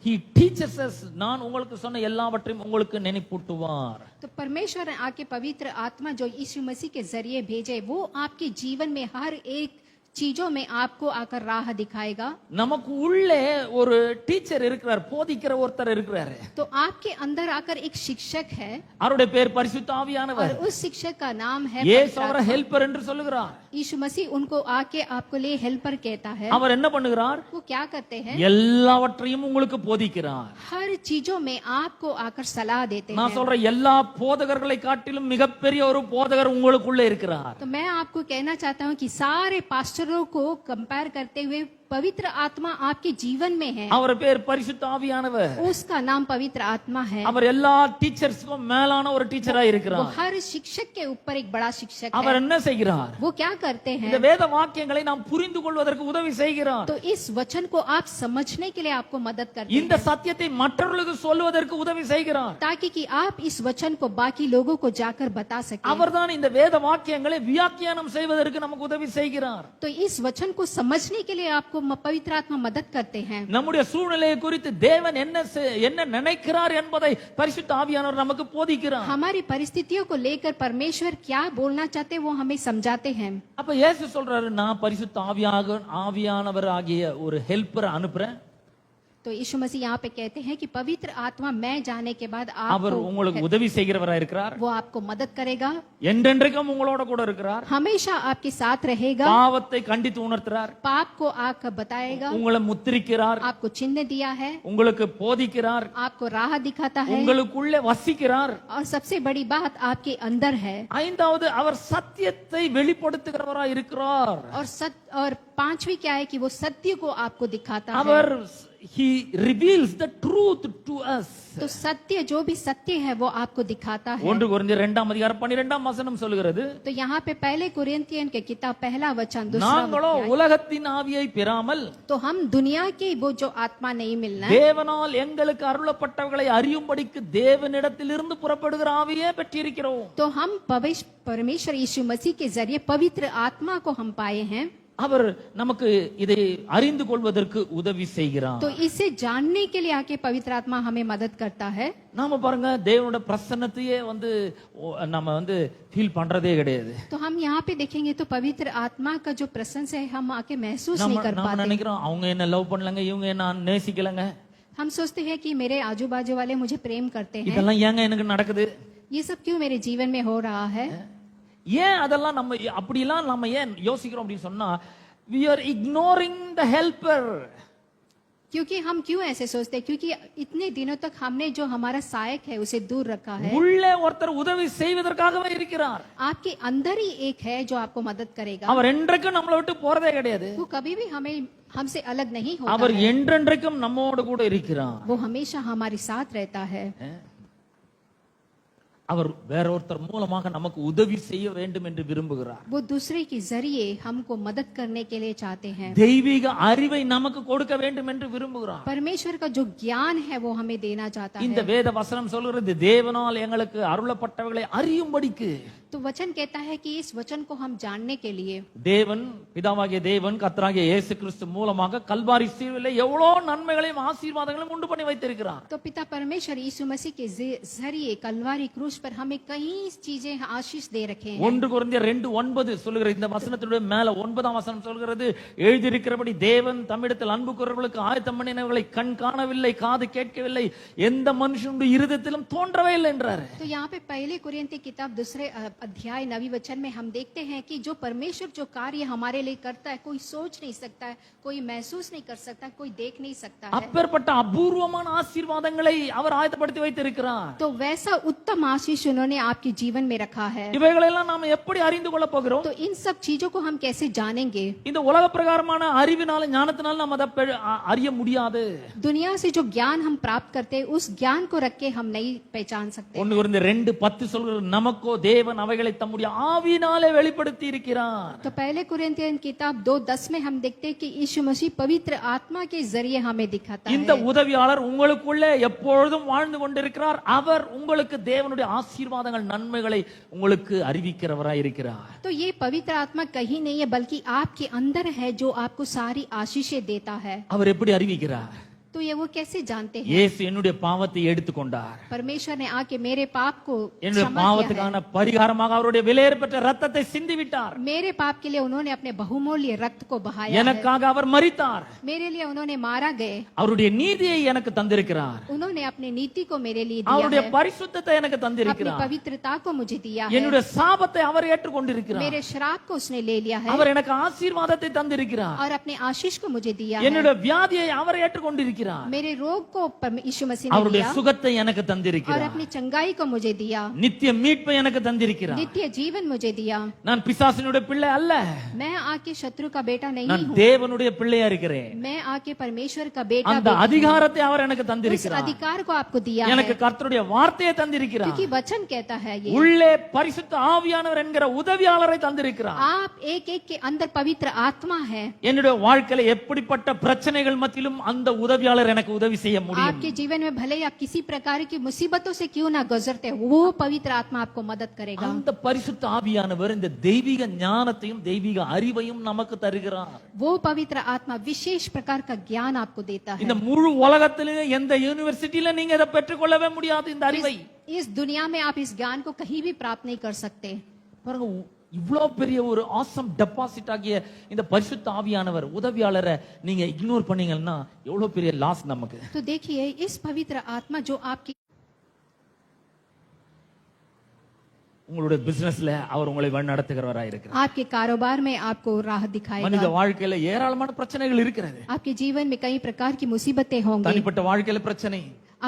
he teaches us, நான் உங்களுக்கு சொன்ன எல்லாவற்றையும் உங்களுக்கு நினைப்பூட்டுவார். तो परमेश्वर आके पवित्र आत्मा जो यीशु मसीह के जरिए भेजे वो आपके जीवन में हर एक चीजों में आपको आकर राह दिखाएगा. நமக்கு உள்ளே ஒரு டீச்சர் இருக்கிறார், போதிக்கிற ஒருத்தர் இருக்கிறார். तो आपके अंदर आकर एक शिक्षक है. அவருடைய பேர் பரிசுத்த ஆவியானவர். और उस शिक्षक का नाम है இயேசு அவரை ஹெல்ப்பர் என்று சொல்லுகிறார். यीशु मसीह उनको आके आपको लिए हेल्पर कहता है. அவர் என்ன பண்ணுகிறார்? वो क्या करते हैं? எல்லாவற்றையும் உங்களுக்கு போதிக்கிறார். हर चीजों में आपको आकर सलाह देते நான் हैं. சொல்ற எல்லா போதகர்களை காட்டிலும் மிகப்பெரிய ஒரு போதகர் உங்களுக்குள்ளே இருக்கிறார். तो मैं आपको कहना चाहता हूँ कि सारे पास्टरों को कंपेयर करते हुए पवित्र आत्मा आपके जीवन में है. அவர் பேர் பரிசுத்த ஆவியானவர். उसका नाम पवित्र आत्मा है. அவர் எல்லா டீச்சர்ஸ்க்கும் மேலான ஒரு டீச்சரா वो இருக்கிறார். हर शिक्षक के ऊपर एक बड़ा शिक्षक அவர் है. என்ன செய்கிறார்? वो क्या करते இந்த हैं? வேத வாக்கியங்களை நாம் புரிந்து கொள்வதற்கு உதவி செய்கிறார். तो इस वचन को आप समझने के लिए आपको मदद करते இந்த हैं சத்தியத்தை மற்றவர்களுக்கு சொல்வதற்கு உதவி செய்கிறார். ताकि कि आप इस वचन को बाकी लोगों को जाकर बता सकें. அவர்தான் இந்த வேத வாக்கியங்களை வியாக்கியானம் செய்வதற்கு நமக்கு உதவி செய்கிறார். तो इस वचन को समझने के लिए आपको पवित्र आत्मा मदद करते हैं. நம்முடைய சூழ்நிலையை குறித்து தேவன் என்ன நினைக்கிறார் என்பதை பரிசுத்த ஆவியானவர் நமக்கு போதிக்கிறார். हमारी परिस्थितियों को लेकर परमेश्वर क्या बोलना चाहते हैं वो हमें समझाते हैं. அப்ப இயேசு சொல்றாரு, நான் பரிசுத்த ஆவியானவர் ஆகிய ஒரு ஹெல்ப்பரை அனுப்புறேன். तो यीशु मसीह यहाँ पे कहते हैं कि पवित्र आत्मा मैं जाने के बाद அவர் உங்களுக்கு आपको உதவி செய்கிறவரா இருக்கிறார். वो आपको मदद करेगा. என்றென்றைக்கும் உங்களோட கூட இருக்கிறார். हमेशा आपके साथ रहेगा. பாவத்தை கண்டித்து உணர்த்துறார். पाप को आकर बताएगा. உங்களை முத்திரிக்கிறார். आपको चिन्ह दिया है. உங்களுக்கு போதிக்கிறார். आपको राह दिखाता है. உங்களுக்குள்ளே வசிக்கிறார். और सबसे बड़ी बात आपके अंदर है. ஐந்தாவது அவர் சத்தியத்தை வெளிப்படுத்துகிறவரா இருக்கிறார். और पांचवी क्या है कि वो सत्य को आपको दिखाता है. அவர் he reveals the truth to us. तो सत्य जो भी सत्य है वो आपको दिखाता है. 1 கொரிந்தியர் 2 அதிகாரம் 12 வசனம் சொல்கிறது, तो यहाँ पे पहले कुरिन्थियन के किताब पहला वचन दूसरा நாங்களோ अध्याय, உலகத்தின் ஆவியை பெறாமல் तो हम दुनिया की वो जो आत्मा नहीं मिलना தேவனால் எங்களுக்கு அருளப்பட்டவர்களை அறியும்படிக்கு தேவனிடத்திலிருந்து புறப்படுகிற ஆவியே பெற்றிருக்கிறோம். तो हम परमेश्वर यीशु मसीह के जरिए पवित्र आत्मा को हम पाए हैं. அவர் நமக்கு இதை அறிந்து கொள்வதற்கு உதவி செய்கிறார். तो इसे जानने के लिए आके पवित्र आत्मा हमें मदद करता है. நாம பாருங்க தேவனோட பிரசன்னத்தையே நம்ம ஃபீல் பண்றதே கிடையாது. तो हम यहाँ पे देखेंगे तो पवित्र आत्मा का जो प्रसन्स है हम आके महसूस नहीं कर நம்ம पाते. நினைக்கிறோம் அவங்க என்ன லவ் பண்ணலங்க, இவங்க என்ன நேசிக்கலங்க. हम सोचते हैं कि मेरे आजू बाजू वाले मुझे प्रेम करते हैं. இதெல்லாம் ஏங்க எனக்கு நடக்குது? ये सब क्यों मेरे जीवन में हो रहा है? ஏன் அதெல்லாம் நம்ம அப்படிலாம் நம்ம ஏன் யோசிக்கிறோம் அப்படின்னு சொன்னா, we are ignoring the helper. क्योंकि हम क्यों ऐसे सोचते हैं? क्योंकि इतने दिनों तक हमने जो हमारा सहायक है उसे दूर रखा है. உள்ளே ஒருத்தர் உதவி செய்வதற்காகவே இருக்கிறார். आपके अंदर ही एक है जो आपको मदद करेगा. அவர் என்றைக்கும் நம்மளை விட்டு போறதே கிடையாது. वो कभी भी हमसे अलग नहीं होता அவர் है. என்றென்றைக்கும் நம்மோடு கூட இருக்கிறார். वो हमेशा हमारे साथ रहता है. அவர் வேற ஒருத்தர் மூலமாக நமக்கு உதவி செய்ய வேண்டும் என்று விரும்புகிறார். वो दूसरे के जरिए हमको मदद करने के लिए चाहते हैं. தெய்வீக அறிவை நமக்கு கொடுக்க வேண்டும் என்று விரும்புகிறார். परमेश्वर का जो ज्ञान है वो हमें देना चाहता இந்த है. வேத வசனம் சொல்கிறது தேவனால் எங்களுக்கு அருளப்பட்டவைகளை அறியும்படிக்கு. तो वचन कहता है कि इस वचन को हम जानने के लिए தேவன் பிதாவாகிய தேவன் கர்த்தராகிய இயேசு கிறிஸ்து மூலமாக கல்வாரி சிலுவையிலே எவ்வளவு நன்மைகளையும் ஆசீர்வாதங்களையும் உண்டு பண்ணி வைத்திருக்கிறார். तो पिता परमेश्वर यीशु मसीह के जरिए कलवारी क्रूस पर हमें कई चीजें आशीष दे रखे हैं. 1 கொரிந்தியர் 2:9 சொல்லுகிற இந்த வசனத்தினுடைய மேல 9ஆம் வசனம் சொல்கிறது, எழுதியிருக்கிறபடி தேவன் தம்மிடத்தில் அன்பு கூறுகிறவர்களுக்கு ஆயத்தம் பண்ணினவைகளை கண் காணவில்லை, காது கேட்கவில்லை, எந்த மனுஷனுடைய இருதயத்திலும் தோன்றவே இல்லை என்றார். तो यहाँ पे पहले कुरिन्ती किताब 2 अध्याय 9 वचन में हम देखते हैं कि जो परमेश्वर जो कार्य हमारे लिए करता है कोई सोच नहीं सकता है, कोई महसूस नहीं कर सकता, कोई देख नहीं सकता है. அப்பேற்பட்ட அபூர்வமான ஆசீர்வாதங்களை அவர் ஆயத்தப்படுத்தி வைத்திருக்கிறார். तो वैसा उत्तम आशीष उन्होंने आपके जीवन में रखा है. இவைகளெல்லாம் நாம எப்படி அறிந்து கொள்ள போகிறோம்? तो इन सब चीजों को हम कैसे जानेंगे? இந்த உலக பிரகாரமான அறிவினால ஞானத்தினால நம்ம அதை அறிய முடியாது. दुनिया से जो ज्ञान हम प्राप्त करते हैं उस ज्ञान को रख के हम नहीं पहचान सकते. 1 கொரிந்தியர் 2:10 சொல்கிறது, நமக்கோ தேவன் அவைகளை தம்முடைய ஆவியினாலே வெளிப்படுத்தி இருக்கிறார். तो पहले कुरिन्थियन किताब 2:10 में हम देखते हैं कि यीशु मसीह पवित्र आत्मा के जरिए हमें दिखाता இந்த है. உதவியாளர் உங்களுக்குள்ளே எப்பொழுதும் வாழ்ந்து கொண்டிருக்கிறார். அவர் உங்களுக்கு தேவனுடைய ஆசீர்வாதங்கள் நன்மைகளை உங்களுக்கு அறிவிக்கிறவராய் இருக்கிறார். तो ये पवित्र आत्मा कहीं नहीं है बल्कि आपके अंदर है जो आपको सारी आशीषें देता है. அவர் எப்படி அறிவிக்கிறார்? तो ये वो कैसे जानते हैं? இயேசு என்னுடைய பாவத்தை எடுத்துக்கொண்டார். परमेश्वर ने आके मेरे पाप को என்னுடைய क्षमा किया है. பாவத்துக்கான பரிகாரமாக அவருடைய விலையேறப்பட்ட ரத்தத்தை சிந்தி விட்டார். मेरे पाप के लिए उन्होंने अपने बहुमूल्य रक्त को बहाया है. எனக்காக அவர் மரித்தார். मेरे लिए उन्होंने मारा गए. அவருடைய நீதியை எனக்கு தந்திருக்கிறார். उन्होंने अपनी नीति को मेरे लिए दिया அவருடைய है. பரிசுத்தத்தை எனக்கு अपनी தந்திருக்கிறார். पवित्रता को मुझे दिया है. என்னுடைய சாபத்தை அவர் ஏற்றுக்கொண்டிருக்கிறார். मेरे श्राप को उसने ले लिया है அவர் எனக்கு ஆசீர்வாதத்தை தந்திருக்கிறார். और अपने आशीष को मुझे दिया है. என்னுடைய வியாதியை அவர் ஏற்றுக்கொண்டிருக்கிறார். मेरे रोग को यीशु मसीह ने அவருடைய लिया சுகத்தை எனக்கு और தந்திருக்கிறார். अपनी चंगाई को मुझे दिया. நித்திய மீட்பை எனக்கு தந்திருக்கிறார். नित्य जीवन मुझे दिया. நான் பிசாசினுடைய பிள்ளை அல்ல, मैं आके शत्रु का बेटा नहीं நான் हूँ. தேவனுடைய பிள்ளையா இருக்கிறேன். मैं आके परमेश्वर का बेटा அந்த அதிகாரத்தை அவர் எனக்கு उस தந்திருக்கிறார். अधिकार को आपको दिया எனக்கு है. கர்த்தருடைய வார்த்தையை தந்திருக்கிறார். क्योंकि वचन कहता है ये உள்ளே பரிசுத்த ஆவியானவர் என்கிற உதவியாளரை தந்திருக்கிறார். आप एक एक के अंदर पवित्र आत्मा है. என்னுடைய வாழ்க்கையில எப்படிப்பட்ட பிரச்சனைகள் மத்தியிலும் அந்த உதவியாளர் எனக்கு உதவி செய்ய முடியும். आपके जीवन में भले ही आप किसी प्रकार की मुसीबतों से क्यों ना गुजरते वो पवित्र आत्मा आपको मदद करेगा. அந்த பரிசுத்த ஆவியானவர் இந்த தெய்வீக ஞானத்தையும் தெய்வீக அறிவையும் நமக்கு தருகிறார். वो पवित्र आत्मा विशेष प्रकार का ज्ञान आपको देता है. இந்த முழு உலகத்திலே எந்த யூனிவர்சிட்டியில நீங்க இதை பெற்றுக்கொள்ளவே முடியாது இந்த அறிவை. इस दुनिया में आप इस ज्ञान को कहीं भी प्राप्त नहीं कर सकते. பாருங்க, இவ்வளவு பெரிய ஒரு ஆசம் டெபாசிட் ஆகிய இந்த பரிசுத்த ஆவியானவர் உதவியாளரை நீங்க இக்னோர் பண்ணீங்கன்னா எவ்வளவு பெரிய லாஸ் நமக்கு. तो देखिए इस पवित्र आत्मा जो आपकी உங்களுடைய பிசினஸ்ல அவர் உங்களை வழிநடத்துகிறவராய் இருக்கிறார். आपके कारोबार में आपको राह दिखाएगा. மனித வாழ்க்கையில ஏராளமான பிரச்சனைகள் இருக்கிறது. आपके जीवन में कई प्रकार की मुसीबतें होंगी. தனிப்பட்ட வாழ்க்கையில பிரச்சனை,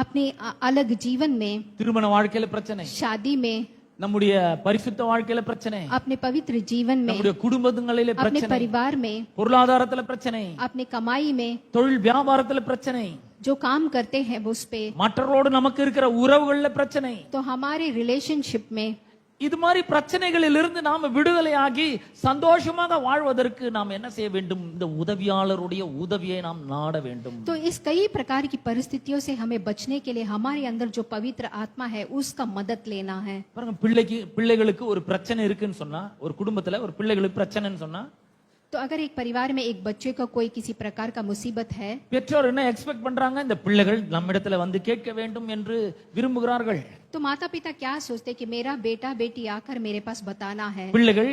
अपने अलग जीवन में, திருமண வாழ்க்கையில பிரச்சனை, शादी में, நம்முடைய பரிசுத்த வாழ்க்கையில பிரச்சனை, अपने पवित्र जीवन में, நம்முடைய குடும்பங்களிலே अपने பிரச்சனை, परिवार में, பொருளாதாரத்துல பிரச்சனை, अपने कमाई में, தொழில் வியாபாரத்துல பிரச்சனை, जो काम करते हैं उस पे, மற்றவரோடு நமக்கு இருக்கிற உறவுகள்ல பிரச்சனை. तो हमारे रिलेशनशिप में இது மாதிரி பிரச்சனைகளில் இருந்து நாம விடுதலையாகி சந்தோஷமாக வாழ்வதற்கு நாம் என்ன செய்ய வேண்டும்? இந்த உதவியாளருடைய உதவியை நாம் நாட வேண்டும். तो इस कई प्रकार की परिस्थितियों से हमें बचने के लिए हमारे अंदर जो पवित्र आत्मा है उसका मदद लेना है. பாருங்க, பிள்ளைகளுக்கு ஒரு பிரச்சனை இருக்குன்னு சொன்னா, ஒரு குடும்பத்துல ஒரு பிள்ளைகளுக்கு பிரச்சனைன்னு சொன்னா तो अगर एक परिवार में एक बच्चे को कोई किसी प्रकार का मुसीबत है, பெற்றோர் என்ன எக்ஸ்பெக்ட் பண்றாங்க? இந்த பிள்ளைகள் நம்மிடத்துல வந்து கேட்க வேண்டும் என்று விரும்புகிறார்கள். तो माता पिता क्या सोचते कि मेरा बेटा बेटी आकर मेरे पास बताना है। பிள்ளைகள்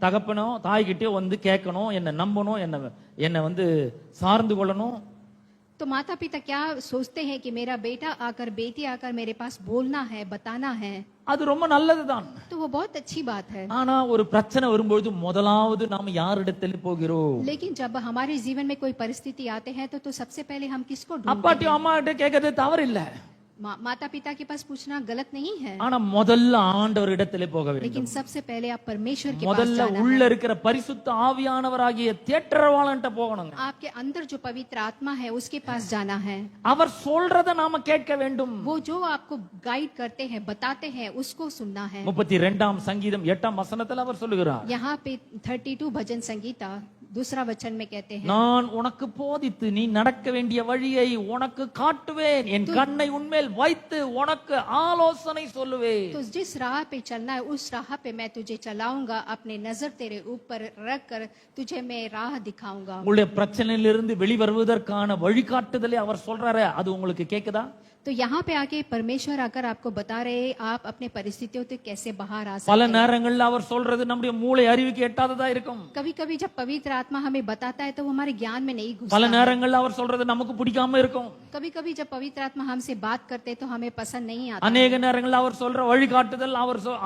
தகப்பனோ தாய்கிட்டயோ வந்து கேட்கணும், என்ன நம்பணும், என்ன வந்து சார்ந்து கொள்ளணும். तो माता पिता क्या सोचते हैं कि मेरा बेटा आकर बेटी आकर मेरे पास बोलना है, बताना है। அது ரொம்ப நல்லதுதான். तो वो बहुत अच्छी बात है। ஆனா ஒரு பிரச்சனை வரும்போது முதலாவது நாம யாரிடத்தில் போகிறோம்? लेकिन जब हमारे जीवन में कोई परिस्थिति आते हैं तो सबसे पहले हम किसको ढूंढते அப்பாட்டியும் அம்மா கிட்ட கேட்கறது தவறு இல்ல. हैं? माता पिता के पास पूछना गलत नहीं है, ஆனா முதல்ல ஆண்டவர் இடத்திலே போக வேண்டும். लेकिन सबसे पहले आप परमेश्वर के पास முதல்ல जाना உள்ள है। இருக்கிற பரிசுத்த ஆவியானவராகிய தேற்றரவாளன்ட்ட போகணுங்க. आपके अंदर जो पवित्र आत्मा है उसके पास जाना है। அவர் சொல்றத நாம கேட்க வேண்டும். वो जो आपको गाइड करते हैं, बताते हैं, उसको सुनना है। 32ஆம் சங்கீதம் 8ஆம் வசனத்துல அவர் சொல்லுகிறார், यहाँ पे 32 भजन संगीता दूसरा वचन में कहते हैं, நான் உனக்கு போதித்து நீ நடக்க வேண்டிய வழியை உனக்கு காட்டுவேன், என் கண்ணை உன்மேல் வைத்து உனக்கு ஆலோசனை சொல்லுவேன். तो जिस राह पे चलना है उस राह पे मैं तुझे चलाऊंगा, अपने नजर तेरे ऊपर रख कर तुझे मैं राह दिखाऊंगा। உங்களுடைய பிரச்சனையிலிருந்து வெளிவருவதற்கான வழிகாட்டுதலை அவர் சொல்றாரு, அது உங்களுக்கு கேக்குதா? तो यहाँ पे आके परमेश्वर आकर आपको बता रहे आप अपने परिस्थितियों से कैसे बाहर आ सकते பல हैं। நேரங்கள்ல அவர் சொல்றது நம்முடைய மூளை அறிவுக்கு எட்டாததா இருக்கும். कभी कभी जब पवित्र आत्मा हमें बताता है तो वो हमारे ज्ञान में नहीं பல घुसता। நேரங்கள்ல அவர் சொல்றது நமக்கு பிடிக்காம இருக்கும். कभी कभी जब पवित्र आत्मा हमसे बात करते तो हमें पसंद नहीं आता। அநேக நேரங்கள்ல அவர் சொல்ற வழிகாட்டுதல்,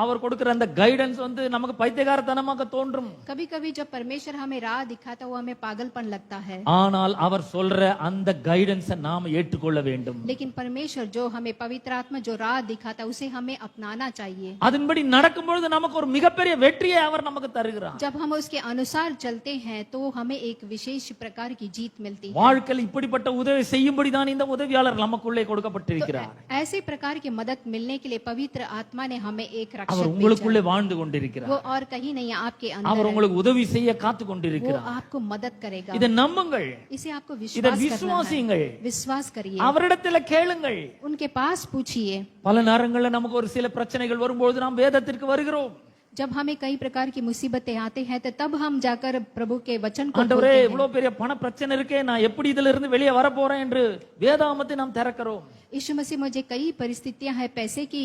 அவர் கொடுக்கிற அந்த கைடன்ஸ் வந்து நமக்கு பைத்தியக்காரத்தனமாக தோன்றும். कभी कभी जब परमेश्वर हमें राह दिखाता वो हमें पागलपन लगता है, ஆனால் அவர் சொல்ற அந்த கைடன்ஸை நாம ஏற்றுக்கொள்ள வேண்டும். लेकिन परमेश्वर जो हमें पवित्र आत्मा जो राह दिखाता उसे हमें अपनाना चाहिए। அதன்படி நடக்கும்பொழுது நமக்கு ஒரு மிகப்பெரிய வெற்றியை அவர் நமக்கு தருகிறார். जब हम उसके अनुसार चलते हैं तो हमें एक विशेष प्रकार की जीत मिलती है। வாழ்க்கையில் இப்படிப்பட்ட உதவி செய்யும்படி தான் இந்த உதவியாளர் நமக்குள்ளே கொடுக்கப்பட்டிருக்கிறார். ऐसे प्रकार की मदद मिलने के लिए पवित्र आत्मा ने हमें एक அவர் रक्षक भेजा। உங்களுக்குள்ளே வாழ்ந்து கொண்டிருக்கிறார். वो और कहीं नहीं, आपके அவர் अंदर है। உங்களுக்கு உதவி செய்ய காத்து वो கொண்டிருக்கிறார். आपको मदद करेगा। இதை நம்புங்கள், इसे आपको இதை विश्वास करना है। விசுவாசியுங்கள், विश्वास करिए, அவரிடத்துல கேளுங்கள். उनके पास पूछिए। பல நேரங்கள்ல நமக்கு ஒரு சில பிரச்சனைகள் வரும்போது நாம் வேதத்திற்கு வருகிறோம். जब हमें कई प्रकार की मुसीबतें आते हैं तो तब हम जाकर प्रभु के वचन को ஆண்டவரே खोलते हैं। இவ்வளவு பெரிய பண பிரச்சனை இருக்கே, நான் எப்படி இதுல இருந்து வெளியே வர போறேன் என்று வேதாகமத்தை நாம் திறக்கிறோம். यीशु मसीह मुझे कई परिस्थितियां हैं पैसे की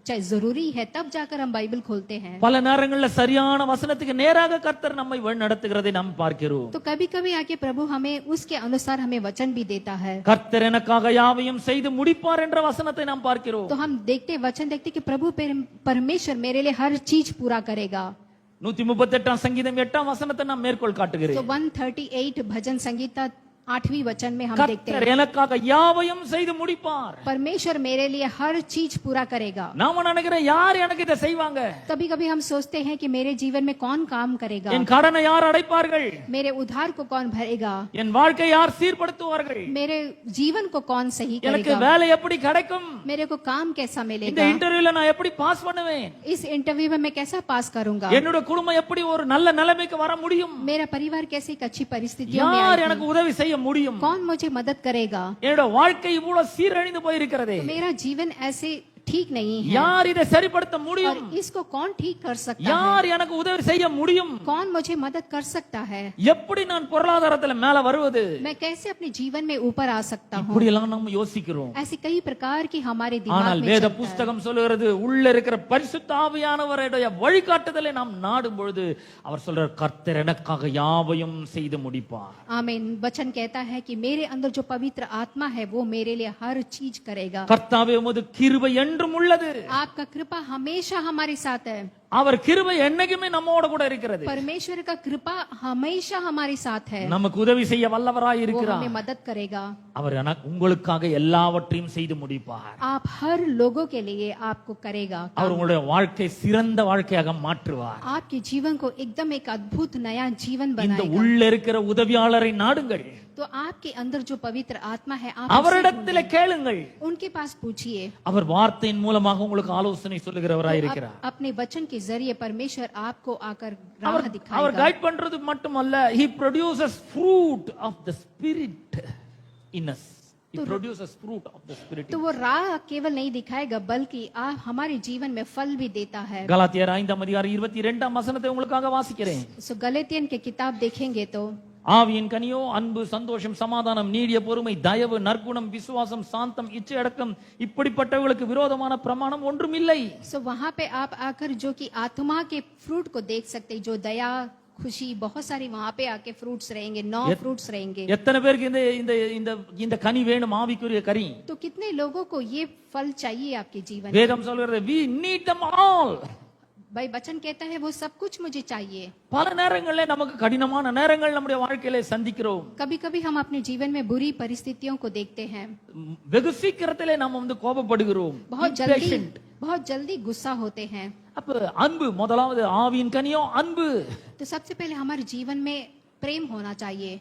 चाहे जरूरी है तब जाकर हम बाइबल खोलते हैं। பல நேரங்கள்ல சரியான வசனத்துக்கு நேராக கர்த்தர் நம்மை வழி நடத்துகிறதை நாம் பார்க்கிறோம். तो कभी कभी आके प्रभु हमें उसके अनुसार हमें वचन भी देता है। கர்த்தர் எனக்காக யாவையும் செய்து முடிப்பார் என்ற வசனத்தை நாம் பார்க்கிறோம். तो हम वचन देखते कि प्रभु परमेश्वर मेरे लिए हर चीज पूरा करेगा। 138ஆம் சங்கீதம் 8ஆம் வசனத்தை நாம் மேற்கோள் காட்டுகிறேன். तो 138 भजन संगीता 8वीं वचन में हम देखते கர்த்தர் हैं எனக்காக யாவையும் செய்து முடிப்பார். परमेश्वर मेरे लिए हर चीज पूरा करेगा। நாம நினைக்கிறோம் யார் எனக்கு இதை செய்வாங்க, कभी कभी हम सोचते हैं कि मेरे जीवन में कौन काम करेगा, என் கடனை யார் அடைப்பார்கள், मेरे उधार को कौन भरेगा, என் வாழ்க்கை யார் சீர்படுத்துவார்கள், मेरे जीवन को कौन सही எனக்கு करेगा, வேலை எப்படி கிடைக்கும், मेरे को काम कैसा இந்த मिलेगा, இன்டர்வியூல நான் எப்படி பாஸ் பண்ணுவேன், इस इंटरव्यू में मैं कैसा पास करूंगा, என்னோட குடும்பம் எப்படி ஒரு நல்ல நிலைமைக்கு வர முடியும், मेरा परिवार कैसे एक अच्छी परिस्थितियों में யார் आएगा, எனக்கு உதவி செய்ய முடியும், कौन मुझे मदद करेगा। என்னோட வாழ்க்கை இவ்வளவு சீரழிந்து போயிருக்கிறதே, तो मेरा जीवन ऐसे ठीक नहीं है யார் இதை சரிப்படுத்த और முடியும், इसको कौन ठीक कर सकता है, யார் எனக்கு உதவி செய்ய முடியும், कौन मुझे मदद कर सकता है, எப்படி நான் பொருளாதாரத்துல மேல வருவது, मैं कैसे अपने जीवन में ऊपर आ सकता हूँ। இப்படி எல்லாம் நம்ம யோசிக்கிறோம். ऐसे कई प्रकार की हमारे दिमाग ஆனால் में வேத चलता है। புஸ்தகம் சொல்லுகிறது உள்ள இருக்கிற பரிசுத்த ஆவியானவருடைய வழிகாட்டுதலை நாம் நாடும் பொழுது அவர் சொல்றார், கர்த்தர் எனக்காக யாவையும் செய்து முடிப்பார். आमीन। वचन कहता है कि मेरे अंदर जो पवित्र आत्मा है वो मेरे लिए हर चीज करेगा। கர்த்தாவே உமது கிருபை என்றும் உள்ளது. आपका कृपा हमेशा हमारे साथ है। அவர் கிருபை என்னைக்குமே நம்மோட கூட இருக்கிறது. परमेश्वर का कृपा हमेशा हमारे साथ है। நமக்கு உதவி செய்ய வல்லவராய் वो இருக்கிறார். हमें मदद करेगा। அவர் உங்களுக்காக எல்லாவற்றையும் செய்து முடிப்பார். आप हर लोगों के लिए आपको करेगा। அவர் உங்களுடைய வாழ்க்கை சிறந்த வாழ்க்கையாக மாற்றுவார். आपके जीवन को एकदम एक अद्भुत नया जीवन இந்த बनाएगा। உள்ள இருக்கிற உதவியாளரை நாடுங்கள். तो आपके अंदर जो पवित्र आत्मा है आप அவரிடத்தில் கேளுங்கள். उनके पास पूछिए। அவர் வார்த்தையின் மூலமாக உங்களுக்கு ஆலோசனை சொல்லுகிறவராய் இருக்கிறார். अपने वचन के जरिए परमेश्वर आपको आकर राह அவர் दिखाएगा। கைட் பண்றது மட்டுமல்ல, he produces fruit of the spirit in us. It produces fruit of the Spirit. तो वो राह केवल नहीं दिखाएगा बल्कि हमारे जीवन में फल भी देता है। கலாத்தியர் 5:22 வசனத்தை உங்களுக்காக வாசிக்கிறேன். सो गलातियन के किताब देखेंगे तो ஆவியின் கனியோ அன்பு, சந்தோஷம், சமாதானம், நீடிய பொறுமை, தயவு, நற்குணம், விசுவாசம், சாந்தம், இச்சை அடக்கம், இப்படிப்பட்டவர்களுக்கு விரோதமான பிரமாணம் ஒன்றும் இல்லை. सो वहां पे आप आकर जो कि आत्मा के फ्रूट को देख सकते हैं, जो दया, खुशी, बहुत सारी वहां पे आके फ्रूट्स रहेंगे, 9 फ्रूट्स रहेंगे। எத்தனை பேருக்கு இந்த இந்த இந்த இந்த கனி வேணும், ஆவிக்குரிய கனி? तो कितने लोगों को ये फल चाहिए आपके जीवन में? வேதம் சொல்கிறது we need them all. भाई वचन कहता है वो सब कुछ मुझे चाहिए। பல நேரங்களிலே நமக்கு கடினமான நேரங்கள் நம்முடைய வாழ்க்கையிலே சந்திக்கிறோம். कभी कभी हम अपने जीवन में बुरी परिस्थितियों को देखते हैं, வெகு சீக்கிரத்திலே நாம் கோபப்படுகிறோம், बहुत जल्दी गुस्सा होते हैं। அப்ப அன்பு முதலாவது, ஆவியின் கனியோ அன்பு. तो सबसे पहले हमारे जीवन में प्रेम होना चाहिए।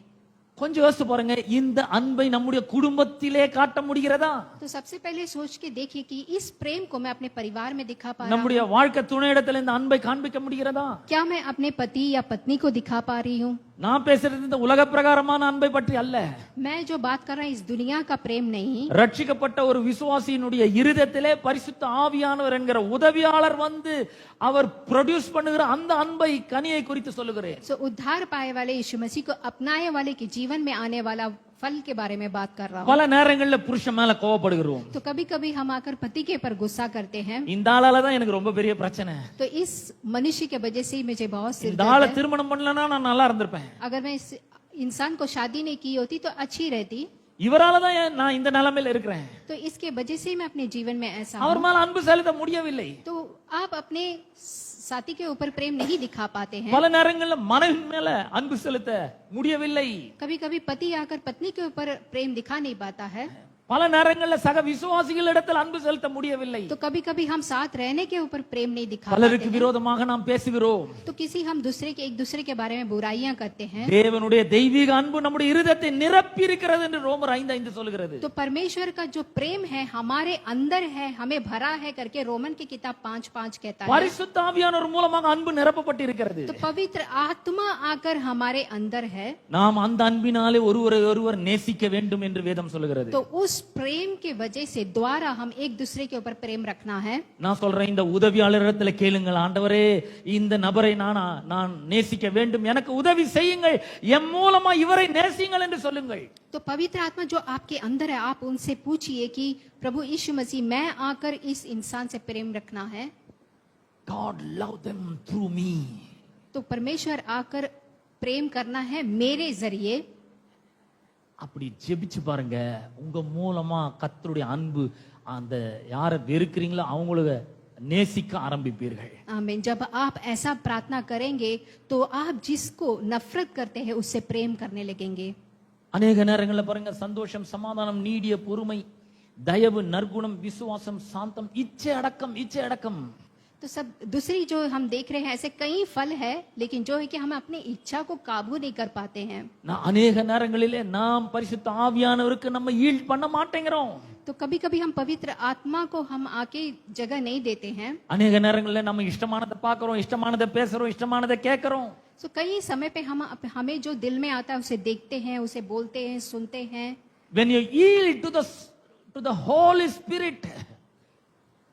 கொஞ்சம் யோசிச்சு பாருங்க, இந்த அன்பை நம்முடைய குடும்பத்திலே காட்ட முடிகிறதா? तो सबसे पहले सोच के देखिए कि इस प्रेम को मैं अपने परिवार में दिखा पा रहा हूं? நம்முடைய வாழ்க்கை துணையிடத்தில் இந்த அன்பை காண்பிக்க முடிகிறதா? क्या मैं अपने पति या पत्नी को दिखा पा रही हूँ? நான் பேசுறது இந்த உலக பிரகாரமான அன்பை பற்றி அல்ல. मैं जो बात कर रहा हूँ इस दुनिया का प्रेम नहीं। ரட்சிக்கப்பட்ட ஒரு விசுவாசியினுடைய இருதயத்திலே பரிசுத்த ஆவியானவர் என்கிற உதவியாளர் வந்து அவர் ப்ரொடியூஸ் பண்ணுகிற அந்த அன்பை, கனியை குறித்து சொல்லுகிறேன். सो उद्धार पाए वाले यीशु मसीह को अपनाए वाले के जीवन में आने वाला फल के बारे में बात कर रहा हूँ। பல நேரங்களில் புருஷன் மேல கோபப்படுகிறோம். तो कभी कभी हम आकर पति के ऊपर गुस्सा करते हैं। இந்த ஆளால தான் எனக்கு ரொம்ப பெரிய பிரச்சனை. तो इस मनुष्य के वजह से ही मुझे बहुत सिर இந்த दर्द ஆளை है। திருமணம் பண்ணலனா நான் நல்லா இருந்திருப்பேன். अगर मैं इस इंसान को शादी नहीं की होती तो अच्छी रहती। இவரால தான் நான் இந்த நிலைமையில இருக்கிறேன். तो इसके वजह से ही मैं अपने जीवन में ऐसा அவர் हूँ। மேல அன்பு செலுத்த முடியவில்லை. तो आप अपने साथी के ऊपर प्रेम नहीं दिखा पाते हैं। பல நேரங்களில் மனைவி மேல அன்பு செலுத்த முடியவில்லை. कभी कभी पति आकर पत्नी के ऊपर प्रेम दिखा नहीं पाता है। பல நேரங்களில் சக விசுவாசிகளிடத்தில் அன்பு செலுத்த முடியவில்லை. तो कभी कभी हम साथ रहने के ऊपर प्रेम नहीं दिखा पाते பலருக்கு हैं। விரோதமாக நாம் பேசுகிறோம். तो किसी हम एक दूसरे के बारे में बुराइयां करते हैं। தேவனுடைய தெய்வீக அன்பு நம்முடைய இருதயத்தை நிரப்பி இருக்கிறது என்று ரோமர் 5:5 சொல்கிறது. तो परमेश्वर का जो प्रेम है हमारे अंदर है, हमें भरा है करके रोमन की किताब 5:5 कहता है। பரிசுத்த ஆவியானவர் மூலமாக அன்பு நிரப்பப்பட்டு இருக்கிறது. तो पवित्र आत्मा आकर हमारे अंदर है। நாம் அந்த அன்பினாலே ஒருவரை ஒருவர் நேசிக்க வேண்டும் என்று வேதம் சொல்கிறது. तो उस प्रेम के वजह से द्वारा हम एक दूसरे के ऊपर प्रेम रखना है। நான் சொல்றேன், இந்த உதவியாளரிடத்துல கேளுங்கள், ஆண்டவரே இந்த நபரை நான் நேசிக்க வேண்டும், எனக்கு உதவி செய்யுங்கள், என் மூலமா இவரை நேசியுங்கள் என்று சொல்லுங்கள். तो पवित्र आत्मा जो आपके अंदर है, आप उनसे पूछिए कि प्रभु यीशु मसीह मैं आकर इस इंसान से प्रेम रखना है। God love them through me. तो परमेश्वर आकर प्रेम करना है मेरे जरिए। அப்படி ஜெபிச்சு பாருங்க, உங்க மூலமா கர்த்தருடைய அன்பு அந்த யாரை வெறுக்கிறீங்களோ அவங்களுக்கு நேசிக்க ஆரம்பிப்பீர்கள். आमीन। जब आप ऐसा प्रार्थना करेंगे तो आप जिसको नफरत करते हैं उससे प्रेम करने लगेंगे। அநேக நேரங்களில் பாருங்க, சந்தோஷம், சமாதானம், நீடிய பொறுமை, தயவு, நற்குணம், விசுவாசம், சாந்தம், இச்சை அடக்கம். तो सब दूसरी जो हम देख रहे हैं ऐसे कई फल है, लेकिन जो है कि हम अपनी इच्छा को काबू नहीं कर पाते हैं। நான் அநேக நேரங்களிலே நாம் பரிசுத்த ஆவியானவருக்கு நம்ம ஈல்ட் பண்ண மாட்டேங்கிறோம். तो कभी कभी हम पवित्र आत्मा को हम आके जगह नहीं देते हैं। அநேக நேரங்களிலே நம்ம இஷ்டமானதை பார்க்கிறோம், இஷ்டமானதை பேசுறோம், இஷ்டமானதை கேட்கிறோம். तो कई समय पे हम हमें जो दिल में आता है उसे देखते हैं, उसे बोलते हैं, सुनते हैं। When you yield to the Holy Spirit,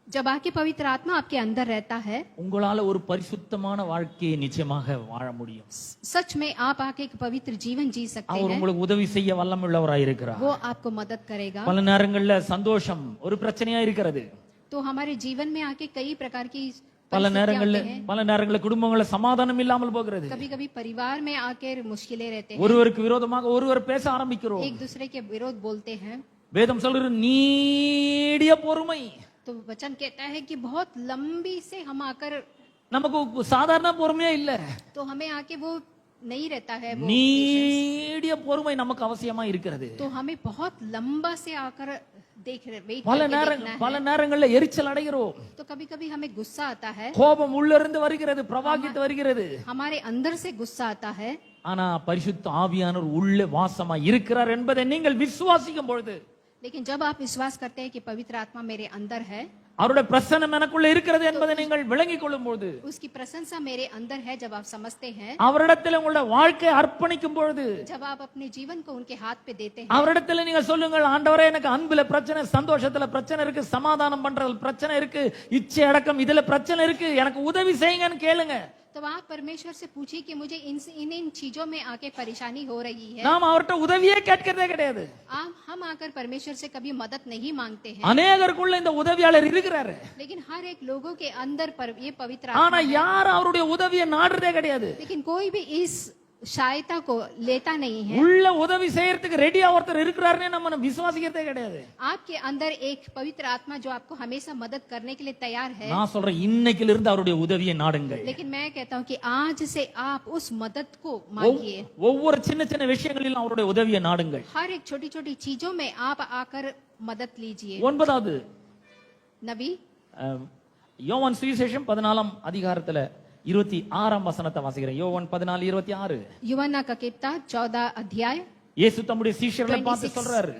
जब आके पवित्र आत्मा आपके अंदर रहता है, உங்களால ஒரு பரிசுத்தமான வாழ்க்கையை நிச்சயமாக வாழ முடியும். सच में आप आके एक पवित्र जीवन जी सकते அவர் हैं। உங்களுக்கு உதவி செய்ய வல்லமையுள்ளவராய் இருக்கிறார். वो आपको मदद करेगा। பல நேரங்களில் சந்தோஷம் ஒரு பிரச்சனையா இருக்கிறது. तो हमारे जीवन में आके कई प्रकार की பல நேரங்களில் குடும்பங்களில் சமாதானம் இல்லாமல் போகிறது. कभी कभी परिवार में आके मुश्किलें रहते हैं। ஒருவருக்கு விரோதமாக ஒருவர் பேச ஆரம்பிக்கிறோம். एक दूसरे के विरोध बोलते हैं। வேதம் சொல்கிறது நீடிய பொறுமை. तो वचन कहता है कि बहुत लंबी से हम आकर, நமக்கு சாதாரண பொறுமையே இல்ல, तो हमें आके वो नहीं रहता है वो நீடிய பொறுமை நமக்கு அவசியமா இருக்கிறது. तो हमें बहुत लंबा से आकर देख रहे वेट பல நேரங்கள்ல எரிச்சல் அடைகிறோம். तो कभी कभी हमें गुस्सा आता है, கோபம் உள்ள இருந்து வருகிறது, பிரவாகித்து வருகிறது. हमारे अंदर से गुस्सा आता है। ஆனா பரிசுத்த ஆவியானவர் உள்ளே வாசமா இருக்கிறார் என்பதை நீங்கள் விசுவாசிக்கும் பொழுது, लेकिन जब आप विश्वास करते हैं कि पवित्र आत्मा मेरे अंदर है, அவருடைய பிரசன்னம் எனக்குள்ள இருக்கிறது என்பதை நீங்கள் விளங்கிக் கொள்ளும்போது, उसकी प्रशंसा मेरे अंदर है जब आप समझते हैं, அவரிடத்தில் உங்களுடைய வாழ்க்கையை அர்ப்பணிக்கும் பொழுது, जब आप अपने जीवन को उनके हाथ पे देते हैं, அவரிடத்தில் நீங்க சொல்லுங்கள், ஆண்டவரே எனக்கு அன்புல பிரச்சனை, சந்தோஷத்துல பிரச்சனை இருக்கு, சமாதானம் பண்றதுல பிரச்சனை இருக்கு, இச்சை அடக்கம் இதுல பிரச்சனை இருக்கு, எனக்கு உதவி செய்யுங்கன்னு கேளுங்க. तो आप परमेश्वर से पूछिए कि मुझे इन चीजों में आके परेशानी हो रही है। நாம் அவர்ட்ட உதவியே கேட்கிறதே கிடையாது. हम आकर परमेश्वर से कभी मदद नहीं मांगते हैं, அநேகருக்குள்ள இந்த உதவியாளர் இருக்கிறாரு. लेकिन हर एक लोगों के अंदर ये पवित्र ஆனா आत्मा है, யாரும் அவருடைய உதவியை நாடுறதே கிடையாது. लेकिन कोई भी इस सहायता को लेता नहीं है। உள்ள உதவி செய்யறதுக்கு ரெடியா ஒருத்தர் இருக்கிறாருன்னு நம்ம விசுவாசிக்கிறதே கிடையாது. आपके अंदर एक पवित्र आत्मा जो आपको हमेशा मदद करने के लिए तैयार है, நான் சொல்றேன், இன்னைக்குல இருந்து அவருடைய உதவியை நாடுங்கள். लेकिन मैं कहता हूँ कि आज से आप उस मदद को मांगिए। ஒவ்வொரு சின்ன சின்ன விஷயங்களிலும் அவருடைய உதவியை நாடுங்கள். हर एक छोटी छोटी चीजों में आप आकर मदद लीजिए। ஒன்பதாவது नबी யோவான் சுவிசேஷம் 14 அதிகாரத்துல 26 வசனத்தை வாசிக்கிறேன். யோவான் 14:26. यूहन्ना का किताब 14 अध्याय। இயேசு தம்முடைய சீஷர்களை பார்த்து சொல்றாரு,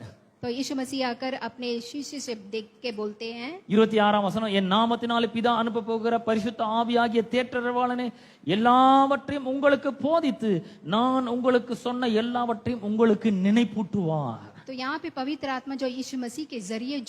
तो यीशु मसीह आकर अपने शिष्य से देख के बोलते हैं, 26 வசனம், என் நாமத்தினாலே பிதா அனுப்ப போகிற பரிசுத்த ஆவியாகிய தேற்றரவாளனே எல்லாவற்றையும் உங்களுக்கு போதித்து நான் உங்களுக்கு சொன்ன எல்லாவற்றையும் உங்களுக்கு நினைப்பூட்டுவார். तो यहाँ पे पवित्र आत्मा जो यीशु मसीह के जरिए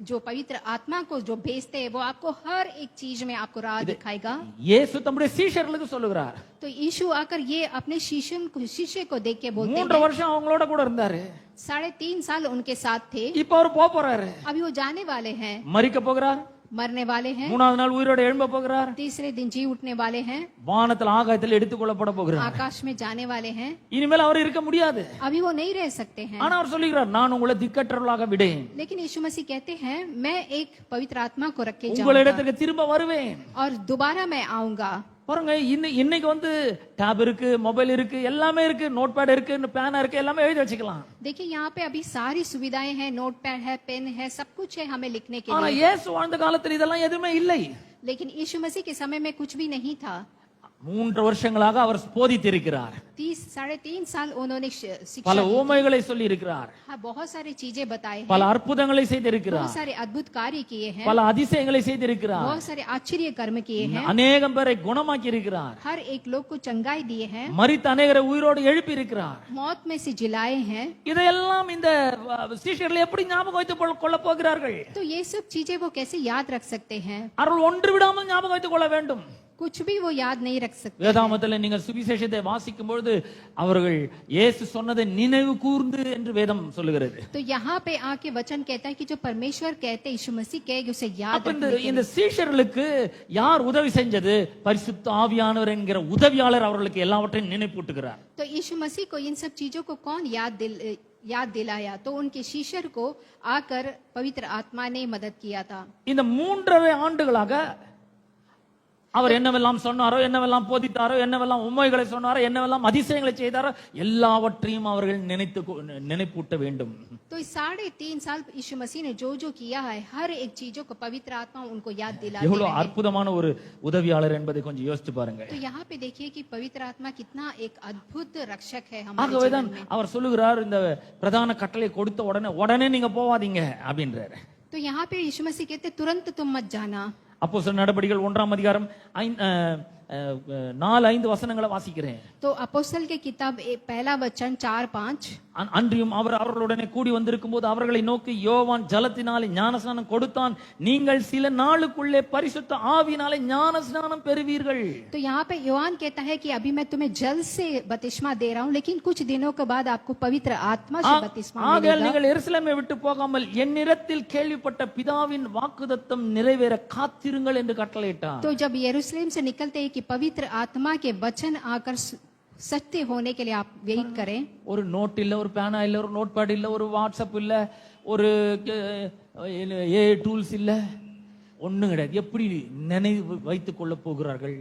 जो पवित्र आत्मा को जो भेजते हैं, वो आपको हर एक चीज में आपको राह दिखाएगा। இயேசு தம்முடைய சீஷர்களுக்கு சொல்லுகிறார். तो यीशु आकर ये अपने शिष्य को देख के बोलते 3 हैं, வருஷம் அவங்களோட கூட இருந்தாரு. 3.5 साल उनके साथ थे, இப்ப அவர் போறாரு. अभी वो जाने वाले हैं, மரிக்க போகிறார், मरने वाले हैं, 3வது நாள் உயிரோட எழும்ப போகிறார், तीसरे दिन जी उठने वाले हैं, வானத்தில் ஆகாயத்தில் எடுத்துக்கொள்ளப்பட போகிறார். आकाश में जाने वाले हैं, இனிமேல் அவர் இருக்க முடியாது. अभी वो नहीं रह सकते हैं। ஆனா அவர் சொல்லுகிறார், நான் உங்களை திக்கற்றவர்களாக விடேன், लेकिन यीशु मसीह कहते हैं, मैं एक पवित्र आत्मा को रख के जाऊंगा உங்களிடத்துக்கு திரும்ப வருவேன். और दोबारा मैं आऊंगा। பாருங்க, இன்னைக்கு வந்து டேப் இருக்கு, மொபைல் இருக்கு, எல்லாமே இருக்கு, நோட் பேட் இருக்கு, பேனா இருக்கு, எல்லாமே எழுதி வச்சுக்கலாம். देखिए यहाँ पे अभी सारी सुविधाएं हैं, नोट पैड है, पेन है, सब कुछ है हमें लिखने के ஆனா लिए, இயேசு வாழ்ந்த காலத்தில் இதெல்லாம் எதுவுமே இல்லை. लेकिन यीशु मसीह के समय में कुछ भी नहीं था। 3 வருஷங்களாக அவர் போதித்திருக்கிறார். 3.5 साल उन्होंने शिक्षा பல दी। ஊமைகளை சொல்லி இருக்கிறார், हाँ, बहुत सारी चीजें बताए हैं, பல அற்புதங்களை செய்திருக்கிறார், बहुत सारे अद्भुत कार्य किए हैं, பல அதிசயங்களை செய்திருக்கிறார், बहुत सारे आश्चर्य कर्म किए हैं, அநேகம் பேரை குணமாக்கி இருக்கிறார், हर एक लोग को चंगाई दिए हैं, மரித்த அநேகரை உயிரோடு எழுப்பி இருக்கிறார். मौत में से जिलाए हैं। இதையெல்லாம் இந்த சீஷர்கள் எப்படி ஞாபகம் வைத்துக் கொள்ள போகிறார்கள்? तो ये सब चीजें वो कैसे याद रख सकते हैं? அவர்கள் ஒன்று விடாமல் ஞாபகம் வைத்துக் கொள்ள வேண்டும். कुछ भी वो याद नहीं रख सकते। வேதாமத்தில் நீங்கள் சுவிசேஷத்தை வாசிக்கும் பொழுது அவர்கள் இயேசு சொன்னதை நினைவு கூர்ந்து என்று வேதம் சொல்லுகிறது. तो यहाँ पे आके वचन कहता है कि जो परमेश्वर कहते यीशु मसीह कहे उसे याद அப்ப रखने के இந்த சீஷர்களுக்கு யார் உதவி செஞ்சது? பரிசுத்த ஆவியானவர் என்கிற உதவியாளர் அவர்களுக்கு எல்லாவற்றையும் நினைப்பூட்டுகிறார். लिए। तो यीशु मसीह को इन सब चीजों को कौन याद दिलाया? तो उनके शिष्य को आकर पवित्र आत्मा ने मदद किया था। இந்த 3.5 ஆண்டுகளாக அவர் என்னவெல்லாம் சொன்னாரோ, என்னவெல்லாம் போதித்தாரோ, என்னவெல்லாம் உண்மைகளை சொன்னாரோ, என்னவெல்லாம் அதிசயங்களை செய்தாரோ எல்லாவற்றையும் அவர்கள் நினைப்பூட்ட வேண்டும். तो इस 3.5 साल यीशु मसीह ने जो जो किया है, हर एक चीजों को पवित्र आत्मा उनको याद दिलाती எவ்வளவு है। அற்புதமான ஒரு உதவியாளர் என்பதை கொஞ்சம் யோசிச்சு பாருங்க. तो यहाँ पे देखिए कि पवित्र आत्मा कितना एक अद्भुत रक्षक है हमारे ஆகவேதான் जीवन में। அவர் சொல்லுகிறார், இந்த பிரதான கட்டளை கொடுத்த உடனே நீங்க போவாதீங்க அப்படின்றாரு. तो यहाँ पे यीशु मसीह कहते तुरंत तुम मत जाना। அப்போஸ்தலர் நடபடிகள் 1ஆம் அதிகாரம் 4-5 வசனங்களை வாசிக்கிறேன். तो अपोस्तल के किताब पहला वचन 4-5। அன்றியும் அவர் அவர்களுடனே கூடி வந்திருக்கும் போது அவர்களை நோக்கி, யோவான் ஜலத்தினாலே ஞானஸ்நானம் கொடுத்தான், நீங்கள் சில நாளுக்குள்ளே பரிசுத்த ஆவியினாலே ஞானஸ்நானம் பெறுவீர்கள். तो यहाँ पे योहान कहता है कि अभी मैं तुम्हें जल से बपतिस्मा दे रहा हूँ, लेकिन कुछ दिनों के बाद आपको पवित्र आत्मा से बपतिस्मा ஆகையால் मिलेगा। நீங்கள் எருசலேமை விட்டு போகாமல் என்னிடத்தில் கேள்விப்பட்ட பிதாவின் வாக்குத்தத்தம் நிறைவேற காத்திருங்கள் என்று கட்டளையிட்டார். तो जब यरूशलेम से निकलते हैं कि पवित्र आत्मा के वचन आकर सत्य होने के लिए आप वेट करें। ஒரு நோட் இல்ல, ஒரு பேனா இல்ல, ஒரு நோட் பேட் இல்ல, ஒரு வாட்ஸ்அப் இல்ல, ஒரு ஏ டூல்ஸ் இல்ல, ஒண்ணும் கிடையாது. எப்படி நினைவு வைத்துக் கொள்ள போகிறார்கள்?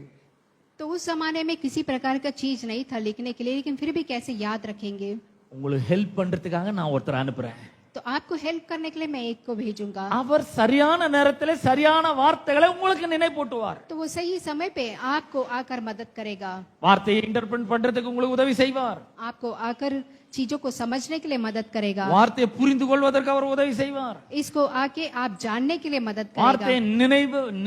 तो उस जमाने में किसी प्रकार का चीज नहीं था लिखने के लिए, लेकिन फिर भी कैसे याद रखेंगे? உங்களுக்கு ஹெல்ப் பண்றதுக்காக நான் ஒருத்தர் அனுப்புறேன். तो आपको हेल्प करने के लिए मैं एक को भेजूंगा। அவர் சரியான நேரத்திலே சரியான வார்த்தைகளை உங்களுக்கு நினைப்பூட்டுவார். तो वो सही समय पे आपको आकर मदद करेगा, வார்த்தையை இன்டர்பிரட் பண்றதுக்கு உங்களுக்கு உதவி செய்வார். आपको आकर चीजों को समझने के लिए मदद करेगा, வார்த்தையை புரிந்து கொள்வதற்கு அவர் உதவி செய்வார். इसको आके आप जानने के लिए मदद करेगा, வார்த்தையை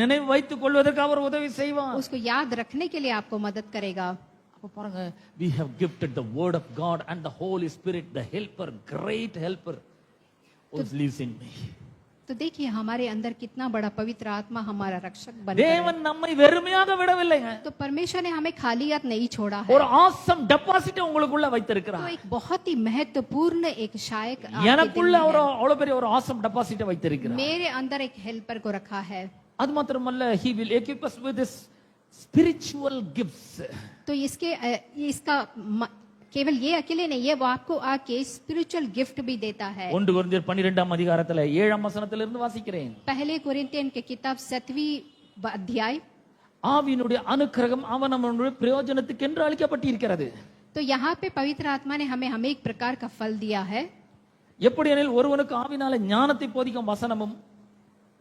நினைவு வைத்துக் கொள்வதற்கு அவர் உதவி செய்வார். उसको याद रखने के लिए आपको मदद करेगा। அப்ப பாருங்க, we have gifted the word of God and the Holy Spirit, the helper, great helper who lives in me. तो देखिए हमारे अंदर कितना बड़ा पवित्र आत्मा हमारा रक्षक बन गया। தேவன் நம்மை வெறுமையாக விடவில்லைங்க. तो परमेश्वर ने हमें खाली हाथ नहीं छोड़ा है, ஒரு awesome deposit உங்களுக்குள்ள तो வைத்திருக்கிறார். एक बहुत ही महत्वपूर्ण एक शायक आपके எனக்குள்ள दिल में ஒரு है। அவ்வளவு பெரிய ஒரு awesome deposit வைத்திருக்கிறார். मेरे अंदर एक हेल्पर को रखा है। அது மாத்திரமல்ல, he will equip us with his spiritual gifts. तो इसका केवल ये अकेले नहीं है, वो आपको आके स्पिरिचुअल गिफ्ट भी देता है। 1 கொரிந்தியர் 12ஆம் அதிகாரத்துல 7ஆம் வசனத்திலிருந்து வாசிக்கிறேன். पहले कोरिन्थियन के किताब 7वीं अध्याय, ஆவியினுடைய அனுக்கிரகம் அவனவனுடைய பிரயோஜனத்துக்கு என்று அளிக்கப்பட்டிருக்கிறது. तो यहाँ पे पवित्र आत्मा ने हमें एक प्रकार का फल दिया है। எப்படி எனில், ஒருவனுக்கு ஆவினாலே ஞானத்தை போதிக்கும் வசனமும்,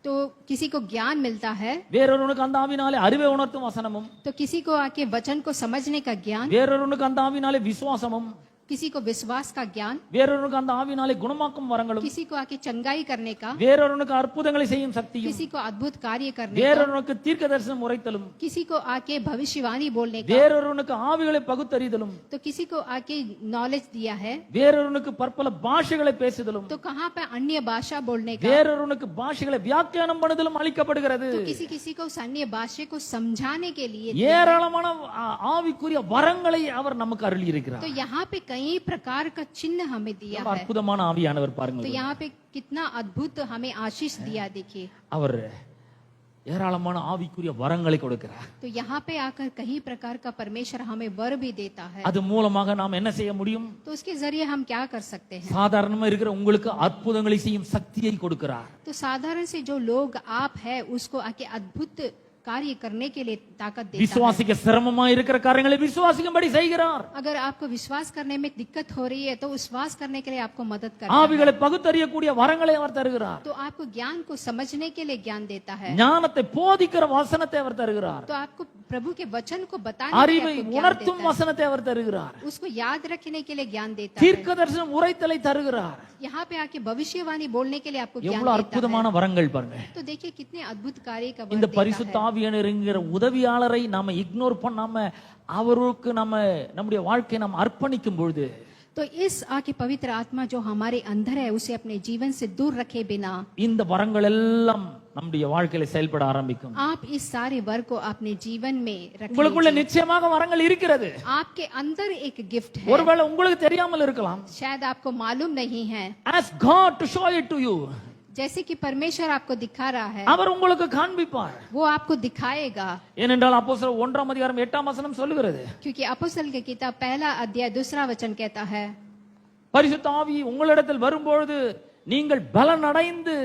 तो किसी को ज्ञान मिलता है, வேறொருவனுக்கு அந்த ஆவினாலே அறிவை உணர்த்தும் வசனமும், तो किसी को आके वचन को समझने का ज्ञान, வேறொருவனுக்கு அந்த ஆவினாலே விசுவாசமும், किसी को विश्वास का ज्ञान, வேறொருவனுக்கு அந்த ஆவினாலே குணமாக்கும் வரங்களும், किसी को आके चंगाई करने का, வேறொருவனுக்கு அற்புதங்களை செய்யும் சக்தியும், किसी को अद्भुत कार्य करने का, வேறொருவனுக்கு தீர்க்கதரிசனம் உரைத்தலும், किसी को आके भविष्यवाणी बोलने का, வேறொருவனுக்கு ஆவிகளை பகுத்தறிதலும், तो किसी को आके नॉलेज दिया है, வேறொருவனுக்கு பற்பல பாஷைகளை பேசுதலும், तो कहाँ पे अन्य भाषा बोलने का, வேறொருவனுக்கு பாஷைகளை வியாக்கியானம் பண்ணுதலும் அளிக்கப்படுகிறது. तो किसी को उस अन्य भाषा को समझाने के लिए, ஏராளமான ஆவிக்குரிய வரங்களை அவர் நமக்கு அருளி இருக்கிறார். तो यहाँ पे कई प्रकार का चिन्ह हमें दिया है। அற்புதமான ஆவியானவர் तो பாருங்கள். यहाँ पे कितना अद्भुत हमें आशीष दिया, देखिए। அவர் ஏராளமான ஆவிக்குரிய வரங்களை கொடுக்கிறார். तो यहाँ पे आकर कई प्रकार का परमेश्वर हमें वर भी देता है। அது மூலமாக நாம் என்ன செய்ய முடியும்? तो उसके जरिए हम क्या कर सकते हैं? சாதாரணமா இருக்கிற உங்களுக்கு அற்புதங்களை செய்யும் சக்தியை கொடுக்கிறார். तो साधारण से जो लोग आप है उसको आके अद्भुत कार्य करने के लिए ताकत देता है। விசுவாசிக்க சிரமமா இருக்கிற காரியங்களை விசுவாசிக்கும்படி செய்கிறார். अगर आपको विश्वास करने में दिक्कत हो रही है तो विश्वास करने के लिए आपको मदद करता है। ஆவிகளை பகுத்தறியக்கூடிய வரங்களை அவர் தருகிறார். तो आपको ज्ञान को समझने के लिए ज्ञान देता है। ஞானத்தை போதிக்கிற வசனத்தை அவர் தருகிறார். तो आपको प्रभु के वचन को बताने के அறிவை लिए आपको ज्ञान உணர்த்தும் देता है। வசனத்தை அவர் தருகிறார். उसको याद रखने के लिए ज्ञान देता है। தீர்க்கதரிசனம் உரைத்தலை தருகிறார். यहाँ पे आके भविष्यवाणी बोलने के लिए आपको ज्ञान எவ்வளவு देता அற்புதமான வரங்கள் பாருங்க. है। तो देखिए कितने अद्भुत कार्य का वर இந்த देता பரிசுத்த है। ஆவியானவர்ங்கிற உதவியாளரை நாம இக்னோர் பண்ணாம அவருக்கு நம்முடைய வாழ்க்கையை நாம் அர்ப்பணிக்கும் பொழுது, तो इस आके पवित्र आत्मा जो हमारे अंदर है उसे अपने जीवन से दूर रखे बिना இந்த வரங்கள் எல்லாம் நம்முடைய வாழ்க்கையில செயல்பட ஆரம்பிக்கும். आप इस सारे वर को अपने जीवन में உங்களுக்குள்ள रखें। நிச்சயமாக வரங்கள் இருக்கிறது. आपके अंदर एक गिफ्ट है, ஒருவேளை உங்களுக்கு தெரியாமல் இருக்கலாம். शायद आपको मालूम नहीं है। Ask God to show it to you. जैसे कि परमेश्वर आपको दिखा रहा है, அவர் உங்களுக்கு காண்பிப்பார். वो आपको दिखाएगा। ஏனென்றால் அப்போஸ்தலர் 1ஆம் அதிகாரம் 8ஆம் வசனம் சொல்லுகிறது, क्योंकि अपोस्तल की किताब 1 अध्याय 2 वचन कहता है, பரிசுத்த ஆவி உங்களிடத்தில் வரும்பொழுது நீங்கள் பலன் அடைந்து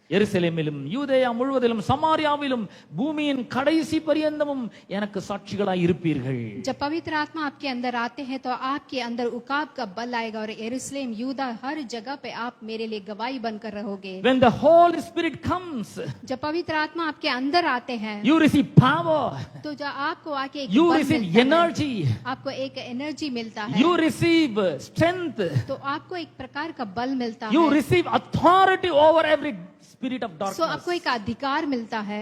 எருசலேமிலும் யூதேயா முழுவதிலும் சமாரியாவிலும் பூமியின் கடைசி பரியந்தமும் எனக்கு சாட்சிகளாய் இருப்பீர்கள். जब पवित्र आत्मा आपके अंदर आते हैं तो आपके अंदर उकाब का बल आएगा और यरूशलेम यूदा हर जगह पे आप मेरे लिए गवाही बनकर रहोगे। When the Holy Spirit comes, जब पवित्र आत्मा आपके अंदर आते हैं you receive power, तो जो आपको आके एक you बल receive मिलता है, energy, आपको एक एनर्जी मिलता है, you receive strength, तो आपको एक प्रकार का बल मिलता you है, receive authority over every spirit of so darkness. आपको एक अधिकार मिलता है।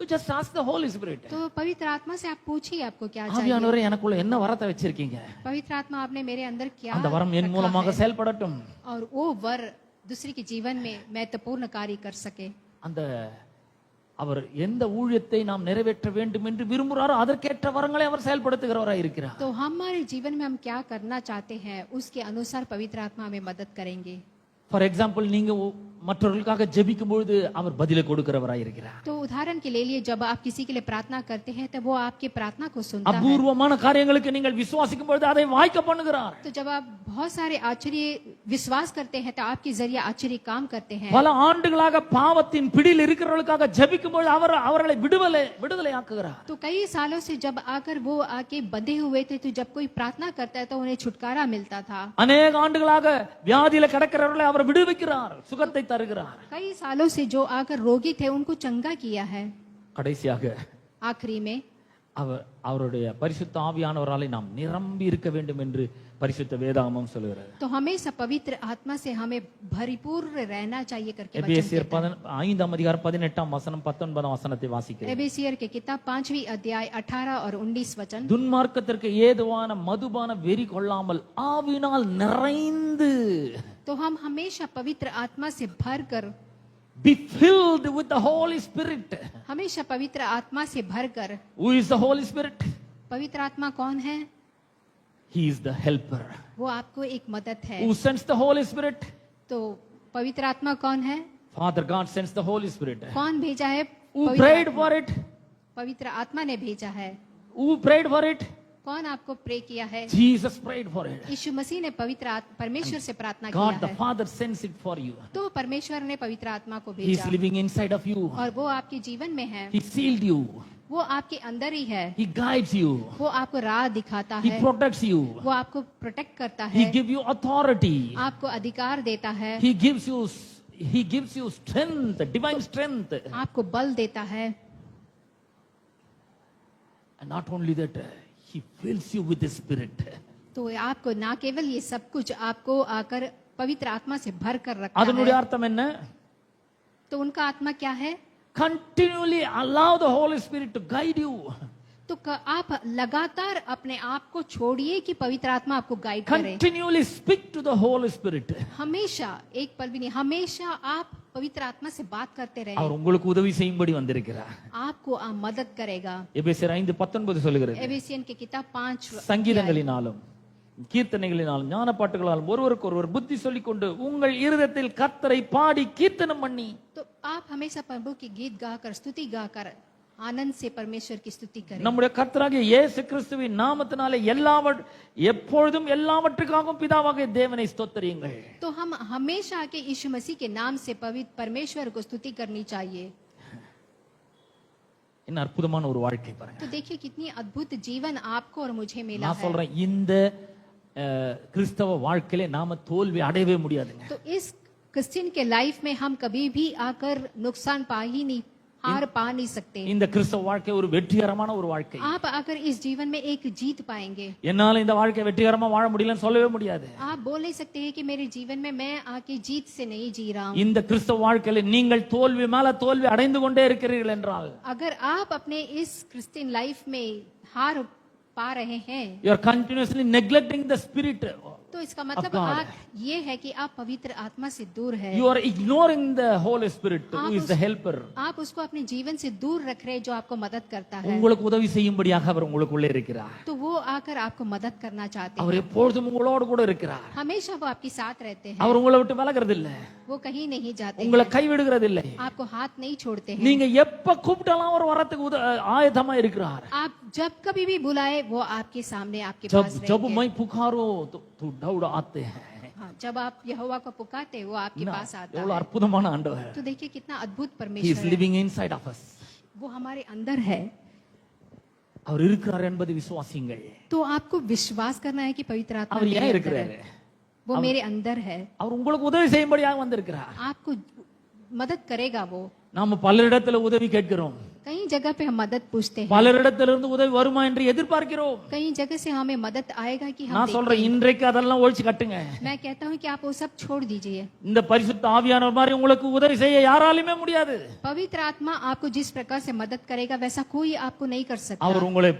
You just ask the Holy Spirit. तो पवित्र आत्मा से आप पूछिए आपको क्या चाहिए। ஆவியானவரே, எனக்குள்ள என்ன வரத்தை வச்சிருக்கீங்க? पवित्र आत्मा आपने मेरे अंदर क्या அந்த வரம் என் रखा மூலமாக है செயல்படட்டும். और वो वर दूसरे के जीवन में महत्वपूर्ण कार्य कर सके। அந்த அவர் எந்த ஊழியத்தை நாம் நிறைவேற்ற வேண்டும் என்று விரும்புகிறாரோ அதற்கேற்ற வரங்களை அவர் செயல்படுத்துகிறவராய் இருக்கிறார். तो हमारे जीवन में हम क्या करना चाहते हैं उसके अनुसार पवित्र आत्मा हमें मदद करेंगे। ஃபார் எக்ஸாம்பிள், நீங்க மற்றவர்களுக்காக ஜெபிக்கும் பொழுது அவர் பதிலை கொடுக்கிறவராய் இருக்கிறார். तो उदाहरण के ले लिए जब आप किसी के लिए प्रार्थना करते हैं तो वो आपकी प्रार्थना को सुनता है। அபூர்வமான காரியங்களுக்கு நீங்கள் விசுவாசிக்கும் பொழுது அதை வாய்க்க பண்ணுகிறார். तो जब आप बहुत सारे आश्चर्य विश्वास करते हैं तो आपके जरिए आश्चर्य काम करते हैं। பல ஆண்டுகளாக பாவத்தின் பிடியில் இருக்கிறவர்களுக்காக ஜெபிக்கும் பொழுது அவர்களை விடுதலை ஆக்குகிறார். तो कई सालों से जब आकर वो आके बंधे हुए थे तो जब कोई प्रार्थना करता है तो उन्हें छुटकारा मिलता था। अनेक ஆண்டுகளாக வியாதியில கிடக்கிறவர்களை அவர் விடுவிக்கிறார், சுகத்தை தருகிறார். कई सालों से जो आकर रोगी थे उनको चंगा किया है। கடைசியாக आखिरी में அவருடைய பரிசுத்த ஆவியானவராலே நாம் நிரம்பி இருக்க வேண்டும் என்று பரிசுத்த வேதாகமம் சொல்கிறது. तो हमेशा पवित्र आत्मा से हमें भरपूर रहना चाहिए करके எபேசியர் 5 அதிகாரம் 18 வசனம் 19 வசனத்தை வாசிக்கிறேன். एबेसियर के किताब 5वीं अध्याय 18 और 19 वचन। துன்மார்க்கத்திற்கு ஏதுவான மதுபான வெறி கொள்ளாமல் ஆவியினால் நிறைந்து तो हम हमेशा पवित्र आत्मा से भरकर be filled with the Holy Spirit. हमेशा पवित्र आत्मा से भरकर। Who is the Holy Spirit? पवित्र आत्मा कौन है? He is the helper. वो आपको एक मदद है। Who sends the Holy Spirit? तो पवित्र आत्मा कौन है? Father God sends the Holy Spirit. कौन भेजा है? Who prayed for it? पवित्र आत्मा ने भेजा है। Who prayed for it? कौन आपको प्रे किया है? Jesus prayed for it. यीशु मसीह ने परमेश्वर से प्रार्थना God किया the है। Father sends it for you. तो परमेश्वर ने पवित्र आत्मा को He is भेजा living inside of you. और वो आपके जीवन में है। He sealed you. वो आपके अंदर ही है। He guides you. वो आपको राह दिखाता He है। protects you. वो आपको प्रोटेक्ट करता He है। gives you authority. आपको अधिकार देता है। He gives you strength, divine strength. आपको बल देता है। And not only that, He fills you with the Spirit. तो आपको ना केवल ये सब कुछ आपको आकर पवित्र आत्मा से भर कर रखता அதனுடைய है। அர்த்தம் என்ன? तो उनका आत्मा क्या है? Continually allow the Holy Spirit to guide you. तो आप लगातार अपने आप को छोड़िए कि पवित्र आत्मा आपको गाइड करे। Continually speak to the Holy Spirit. हमेशा एक पल भी नहीं, हमेशा आप पवित्र आत्मा से बात करते रहे। அவர் உங்களுக்கு உதவி செய்யும்படி வந்திருக்கிறார். आपको मदद करेगा। எபேசியர் 5:19 சொல்லுகிறது. एफेसियन के किताब 5 சங்கீதங்களினாலும் கீர்த்தனைகளினாலும் ஞானப்பாட்டுகளாலும் ஒருவருக்கொருவர் புத்தி சொல்லிக்கொண்டு உங்கள் இருதயத்தில் கர்த்தரை பாடி கீர்த்தனம் பண்ணி। तो आप हमेशा प्रभु की गीत गाकर स्तुति गाकर आनंद से परमेश्वर की स्तुति करें। நம்முடைய கர்த்தராகிய இயேசு கிறிஸ்துவின் நாமத்தினாலே எப்பொழுதும் எல்லாவற்றுக்காகவும் பிதாவாகிய தேவனை ஸ்தோத்திரியுங்கள்। तो हम हमेशा के यीशु मसीह के नाम से पवित्र परमेश्वर को स्तुति करनी चाहिए। என்ன அற்புதமான ஒரு வாழ்க்கை பாருங்க। तो देखिए कितनी अद्भुत जीवन आपको और मुझे मिला நான் है। சொல்றேன் இந்த கிறிஸ்தவ வாழ்க்கையிலே நாம தோல்வி அடையவே முடியாதுங்க। तो इस क्रिश्चियन के लाइफ में हम कभी भी आकर नुकसान पा ही नहीं, हार पा नहीं सकते। இந்த கிறிஸ்தவ வாழ்க்கை ஒரு வெற்றிகரமான ஒரு வாழ்க்கை। आप अगर इस जीवन में एक जीत पाएंगे। என்னால இந்த வாழ்க்கை வெற்றிகரமா வாழ முடியலன்னு சொல்லவே முடியாது। आप बोल नहीं सकते हैं कि मेरे जीवन में मैं आके जीत से नहीं जी रहा हूँ। இந்த கிறிஸ்தவ வாழ்க்கையில நீங்கள் தோல்வி மேல தோல்வி அடைந்து கொண்டே இருக்கிறீர்கள் என்றால் अगर आप अपने इस क्रिश्चियन लाइफ में हार पा रहे हैं, you are continuously neglecting the spirit. तो इसका मतलब God. आप ये है कि आप पवित्र आत्मा से दूर है। You are ignoring the Holy Spirit who is the helper. आप उसको अपने जीवन से दूर रख रहे हैं जो आपको मदद करता है। உங்களுக்கு உதவி செய்யும்படியாக அவர் உங்களுக்குள்ளே இருக்கிறார்। तो वो आकर आपको मदद करना चाहते அவர் हैं। எப்பொழுதும் உங்களோடு கூட இருக்கிறார்। हमेशा वो आपके साथ रहते हैं। அவர் உங்களை விட்டு விலகுறது இல்ல, वो कहीं नहीं जाते உங்களை हैं। கைவிடுகிறது இல்லை। आपको हाथ नहीं छोड़ते हैं। நீங்க எப்ப கூப்பிட்டாலும் அவர் வரதுக்கு ஆயத்தமா இருக்கிறார்। आप जब कभी भी बुलाए वो आपके सामने आपके जब पास जब रहेंगे। मैं पुकारो तो दौड़ आते हैं। हाँ, जब आप यहोवा को पुकारते हैं, वो आपके पास आता எவ்வளவு है। அற்புதமான ஆண்டவர்। तो देखिए कितना अद्भुत He is परमेश्वर है। living inside of us. वो हमारे अंदर है। அவர் இருக்கிறார் என்பதை விசுவாசியுங்கள்। तो आपको विश्वास करना है कि पवित्र आत्मा அவர் मेरे ஏன் अंदर இருக்கிறாரு? है। वो मेरे अंदर है। அவர் உங்களுக்கு உதவி செய்யும்படியாக வந்திருக்கிறார்। आपको मदद करेगा वो। நாம பலரிடத்துல உதவி கேட்கிறோம், कई जगह पे हम मदद पूछते हैं, பலரிடத்திலிருந்து உதவி வருமா என்று எதிர்பார்க்கிறோம்। कई जगह से हमें मदद आएगा कि हम நான் சொல்றேன் இன்றைக்கு அதெல்லாம் ஒழிச்சு கட்டுங்க। मैं कहता हूँ कि आप वो सब छोड़ दीजिए। இந்த பரிசுத்த ஆவியானவர் மாதிரி உங்களுக்கு உதவி செய்ய யாராலுமே முடியாது। पवित्र आत्मा आपको जिस प्रकार से मदद करेगा वैसा कोई आपको नहीं कर सकता। அவர் உங்களை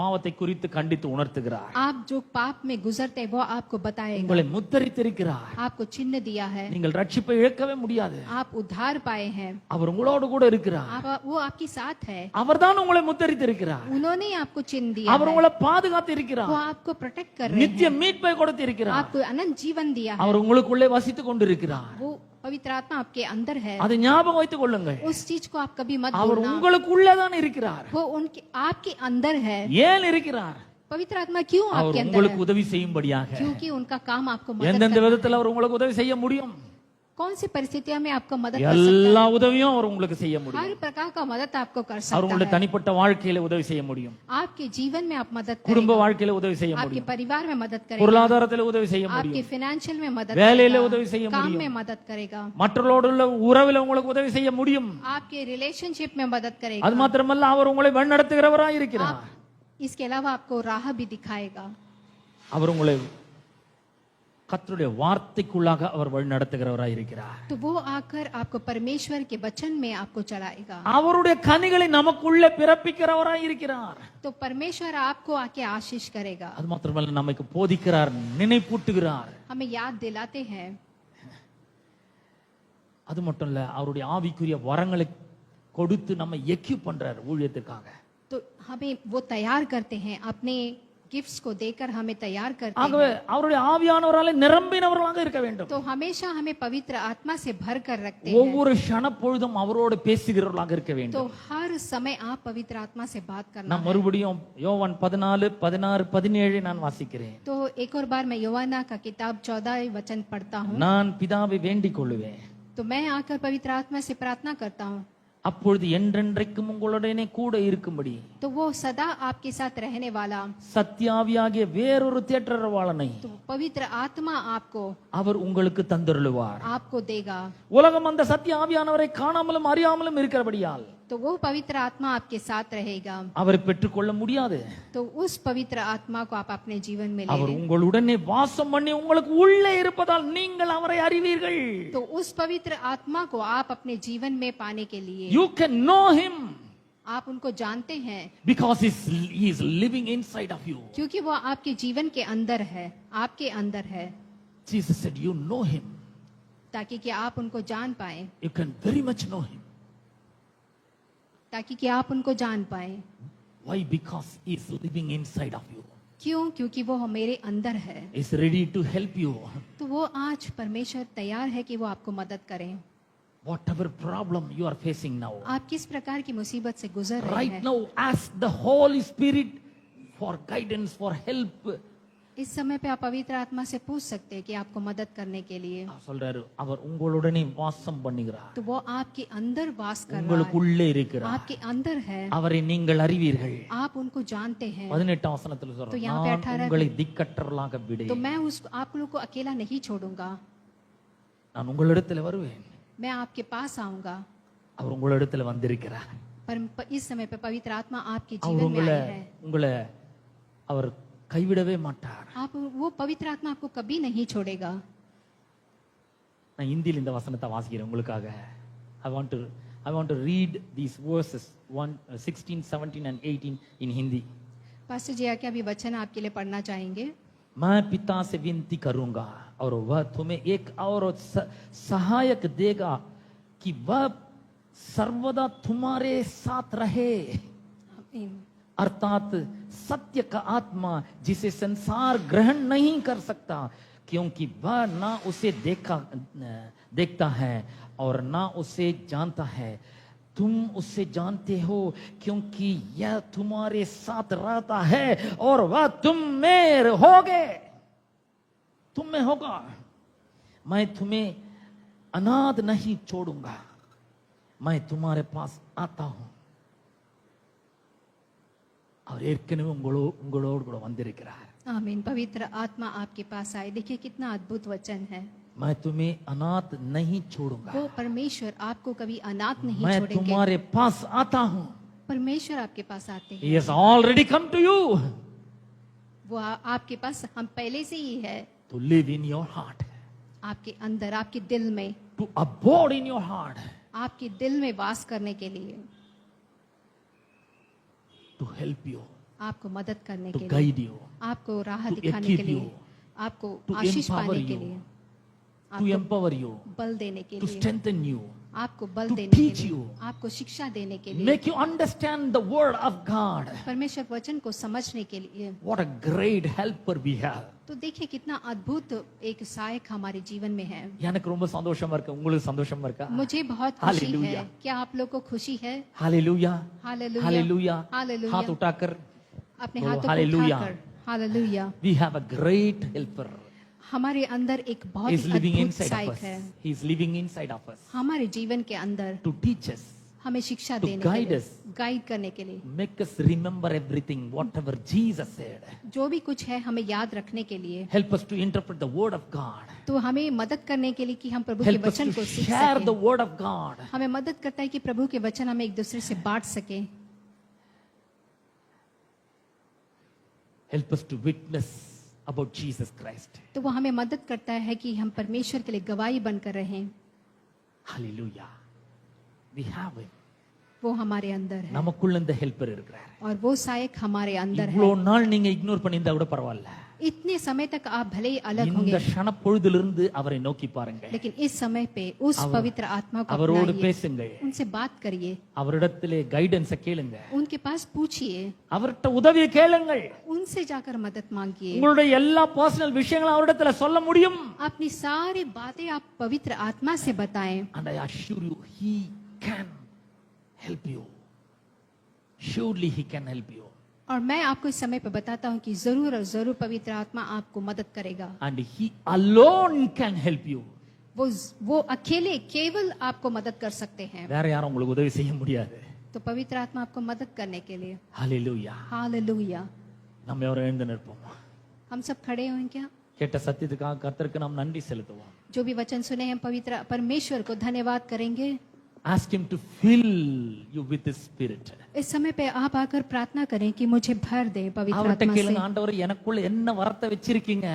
பாவத்தை குறித்து கண்டித்து உணர்த்துகிறார்। आप जो पाप में गुजरते हैं वो आपको बताएगा। உங்களை முத்தரித்திருக்கிறார்। आपको चिन्ह दिया है। நீங்கள் ரட்சிப்பை இழக்கவே முடியாது। आप उद्धार पाए हैं। அவர் உங்களோடு கூட இருக்கிறார்। वो आपके साथ साथ है, அவர்தான் உங்களை முத்தரித்திருக்கிறார். उन्होंने ही आपको चिन्ह दिया அவர் है, உங்களை பாதுகாத்து இருக்கிறார். वो आपको प्रोटेक्ट कर रहे நித்திய हैं, மீட்பை கொடுத்து இருக்கிறார். आपको अनंत जीवन दिया है, அவர் உங்களுக்குள்ளே வசித்துக் கொண்டிருக்கிறார். वो पवित्र आत्मा आपके अंदर है। அதை ஞாபகம் வைத்துக் கொள்ளுங்கள். उस चीज को आप कभी मत அவர் भूलना, உங்களுக்குள்ளேதான் இருக்கிறார். वो उनके आपके अंदर है। ஏன் இருக்கிறார்? पवित्र आत्मा क्यों அவர் आपके अंदर உங்களுக்கு है? உதவி செய்யும்படியாக. क्योंकि उनका काम आपको मदद எந்தெந்த करना விதத்தில் அவர் உங்களுக்கு உதவி செய்ய முடியும்? कौन सी परिस्थितियों में आपको मदद कर सकता எல்லா உதவியும் அவர் உங்களுக்கு செய்ய है? முடியும். हर प्रकार का मदद आपको कर அவர் सकता உங்களுடைய है। தனிப்பட்ட வாழ்க்கையில உதவி செய்ய முடியும். आपके जीवन में आप मदद குடும்ப करेगा, வாழ்க்கையில உதவி செய்ய आपके முடியும். परिवार में मदद करेगा, பொருளாதாரத்துல உதவி செய்ய आपके முடியும். फाइनेंशियल में मदद வேலையில करेगा, உதவி செய்ய काम முடியும். में मदद करेगा, மற்றவர்களோடு உள்ள உறவில உங்களுக்கு உதவி செய்ய முடியும். आपके रिलेशनशिप में मदद அது करेगा। மாத்திரமல்ல அவர் உங்களை வழிநடத்துகிறவராய் இருக்கிறார். इसके अलावा आपको राह भी दिखाएगा। அவர் உங்களை கர்த்தருடைய வார்த்தைக்குள்ளாக அவர் வழிநடத்துகிறவராய் இருக்கிறார். तो वो आकर आपको परमेश्वर के वचन में आपको चलाएगा। அவருடைய கனிகளை நமக்குள்ளே பிறப்பிக்கிறவராய் இருக்கிறார். तो परमेश्वर आपको आके आशीष करेगा, அது மாத்திரமல்ல நமக்கு போதிக்கிறார், நினைப்பூட்டுகிறார். हमें याद दिलाते हैं। அது மட்டும் இல்ல, அவருடைய ஆவிக்குரிய வரங்களை கொடுத்து நம்ம எக்யூப் பண்றார் ஊழியத்துக்காக. तो हमें वो तैयार करते हैं, अपने गिफ्ट्स को देकर हमें तैयार करते ஆகவே हैं। அவருடைய ஆவியானவராலே நிரம்பினவர்களாக இருக்க வேண்டும். तो हमेशा हमें पवित्र आत्मा से भर कर रखते हैं। ஒவ்வொரு க்ஷண பொழுதும் அவரோடு பேசுகிறவர்களாக இருக்க तो வேண்டும். हर समय आप पवित्र आत्मा से बात करना நான் है। மறுபடியும் யோவான் 14, 16, 17 நான் வாசிக்கிறேன். तो एक और बार मैं योवाना का किताब 14 वचन पढ़ता हूँ। நான் பிதாவை வேண்டிக் கொள்ளுவேன், तो मैं आकर पवित्र आत्मा से प्रार्थना करता हूँ, அப்பொழுது என்றென்றைக்கும் உங்களுடனே கூட இருக்கும்படி तो वो सदा आपके साथ रहने वाला, சத்தியாவியாகிய வேறொரு தேற்றரவாளனை तो पवित्र आत्मा आपको அவர் உங்களுக்கு தந்தருளுவார். आपको देगा। உலகம் அந்த சத்திய ஆவியானவரை காணாமலும் அறியாமலும் இருக்கிறபடியால் तो वो पवित्र आत्मा आपके साथ रहेगा। அவரை பெற்றுக்கொள்ள முடியாது. तो उस पवित्र आत्मा को आप अपने जीवन में ले அவர் लें। உங்களுடனே வாசம் பண்ணி உங்களுக்கு உள்ளே இருப்பதால் நீங்கள் அவரை அறிவீர்கள். तो उस पवित्र आत्मा को आप अपने जीवन में पाने के लिए You can know him आप उनको जानते हैं, because he is living inside of you. क्योंकि वो आपके जीवन के अंदर है, आपके अंदर है, Jesus said you know him. ताकि कि आप उनको जान पाए, You can very much know him. ताकि कि आप उनको जान पाए। Why? Because he is living inside of you. क्यों? क्योंकि वो मेरे अंदर है। He is ready to help you. तो वो आज परमेश्वर तैयार है कि वो आपको मदद करें। Whatever problem you are facing now, आप किस प्रकार की मुसीबत से गुजर रहे right हैं, now ask the Holy Spirit for guidance, for help. इस समय पे आप पवित्र आत्मा से पूछ सकते हैं कि आपको मदद करने के लिए। சொல்றாரு, அவர் உங்களுடனே வாசம் பண்ணுகிறார், तो वो आपके अंदर वास कर रहा है, உங்களுக்குள்ளே இருக்கிறார், आपके अंदर है, அவரை நீங்கள் அறிவீர்கள். आप उनको जानते हैं। 18 வசனத்துல तो சொல்றார், यहाँ पे நான் 18 உங்களை திக்கற்றவர்களாக விடேன், तो मैं उस आप लोग को अकेला नहीं छोड़ूंगा, நான் உங்களிடத்துல வருவேன். मैं आपके पास आऊंगा। அவர் உங்களிடத்துல வந்திருக்கிறார். पर इस समय पे पवित्र आत्मा आपके அவர் जीवन में உங்களை आई है। உங்களை அவர் கைவிடவே மாட்டார். आप वो पवित्र आत्मा आपको कभी नहीं छोड़ेगा। நான் இந்தியில் இந்த வசனத்தை வாசிக்கிறேன் உங்களுக்காக. I want to read these verses 16, 17 and 18 in Hindi. Pastor जी आके अभी वचन आपके लिए पढ़ना चाहेंगे। मैं पिता से विनती करूंगा और वह तुम्हें एक और सहायक देगा कि वह सर्वदा तुम्हारे साथ रहे, आमीन। अर्थात सत्य का आत्मा जिसे संसार ग्रहण नहीं कर सकता, क्योंकि वह ना उसे देखता है और ना उसे जानता है। तुम उसे जानते हो क्योंकि यह तुम्हारे साथ रहता है और वह तुम में होगे, तुम में होगा। मैं तुम्हें अनाथ नहीं छोड़ूंगा, मैं तुम्हारे पास आता हूं. அவர் ஏற்கனவே உங்களோடு கூட வந்திருக்கிறார். आमीन। पवित्र आत्मा आपके पास आए। देखिए कितना अद्भुत वचन है। मैं तुम्हें अनाथ नहीं छोड़ूंगा, वो परमेश्वर आपको कभी अनाथ नहीं मैं छोड़ेंगे। तुम्हारे पास आता हूं. परमेश्वर आपके पास आते हैं। He has already come to you वो आपके पास हम पहले से ही है, to live in your heart, आपके अंदर, आपके दिल में, to abode in your heart, आपके दिल में वास करने के लिए, to help you, आपको मदद करने to के लिए, guide you, आपको राह to दिखाने equip के लिए, you, आपको to आशीष empower पाने के you, लिए, to आपको empower you, बल देने के to लिए, strengthen you, आपको बल To देने के teach लिए, you. आपको शिक्षा देने के लिए, make you understand the word of God. परमेश्वर वचन को समझने के लिए। What a great helper we have. तो देखिए कितना अद्भुत एक सहायक हमारे जीवन में है। எனக்கு ரொம்ப சந்தோஷமா இருக்கு, உங்களுக்கு சந்தோஷமா இருக்கா? मुझे बहुत खुशी Hallelujah. है। क्या आप लोग को खुशी है? Hallelujah, hallelujah, hallelujah, hallelujah. हाथ उठाकर अपने बोलो, हाथों को हालेलुया। उठाकर hallelujah. we have a great helper. हमारे अंदर एक बहुत He is ही living अद्भुत inside of सहायक us. है। He is living inside of us हमारे जीवन के अंदर to teach us, हमें शिक्षा To देने के guide लिए, us. गाइड करने के लिए, make us remember everything whatever Jesus said. जो भी कुछ है हमें याद रखने के लिए, Help us to interpret the word of God. तो हमें मदद करने के लिए कि हम प्रभु के Help us वचन to को सीख share the सकें। word of God. हमें मदद करता है कि प्रभु के वचन हमें एक दूसरे से बांट सके। Help us to witness about Jesus Christ. तो वो हमें मदद करता है कि हम परमेश्वर के लिए गवाही बनकर रहें। Hallelujah. We have it. वो हमारे अंदर है நமக்குள்ள இந்த ஹெல்ப்பர் இருக்கிறார். और वो सहायक हमारे अंदर है। இவ்வளவு நாள் நீங்க இக்னோர் பண்ணியிருந்தா கூட பரவாயில்ல. इतने समय तक आप भले ही अलग இந்த होंगे, க்ஷணப்பொழுதிலிருந்து அவரை நோக்கி பாருங்க. लेकिन इस समय पे उस पवित्र आत्मा को அவரோடு अपनाइए, பேசுங்க. उनसे बात करिए, அவரிடத்திலே கைடன்ஸ கேளுங்க. उनके पास पूछिए, அவர்ட்ட உதவியை கேளுங்கள். उनसे जाकर मदद मांगिए। உங்களுடைய எல்லா பர்சனல் விஷயங்களும் அவரிடத்துல சொல்ல முடியும். अपनी सारी बातें आप पवित्र आत्मा से बताएं, And I assure you he can help you. Surely he can help you. और मैं आपको इस समय पे बताता हूँ कि जरूर और जरूर पवित्र आत्मा आपको मदद करेगा। And he alone can help you. वो अकेले केवल आपको मदद कर सकते हैं। வேற யாரும் உங்களுக்கு உதவி செய்ய முடியாது. तो पवित्र आत्मा आपको मदद करने के लिए। Hallelujah. हालेलुया। நம்ம எவரும் எழுந்து நிற்போம். हम सब खड़े हों क्या? கேட்ட சத்தியத்துக்காக கர்த்தருக்கு நாம் நன்றி செலுத்துவோம். जो भी वचन सुने हैं पवित्र परमेश्वर को धन्यवाद करेंगे। Ask him to fill you with his spirit. इस समय पे आप आकर प्रार्थना करें कि मुझे भर दे पवित्र அவர்ட்ட आत्मा கேளுங்க, से। ஆண்டவரே எனக்குள்ள என்ன வரத்தை வச்சிருக்கீங்க?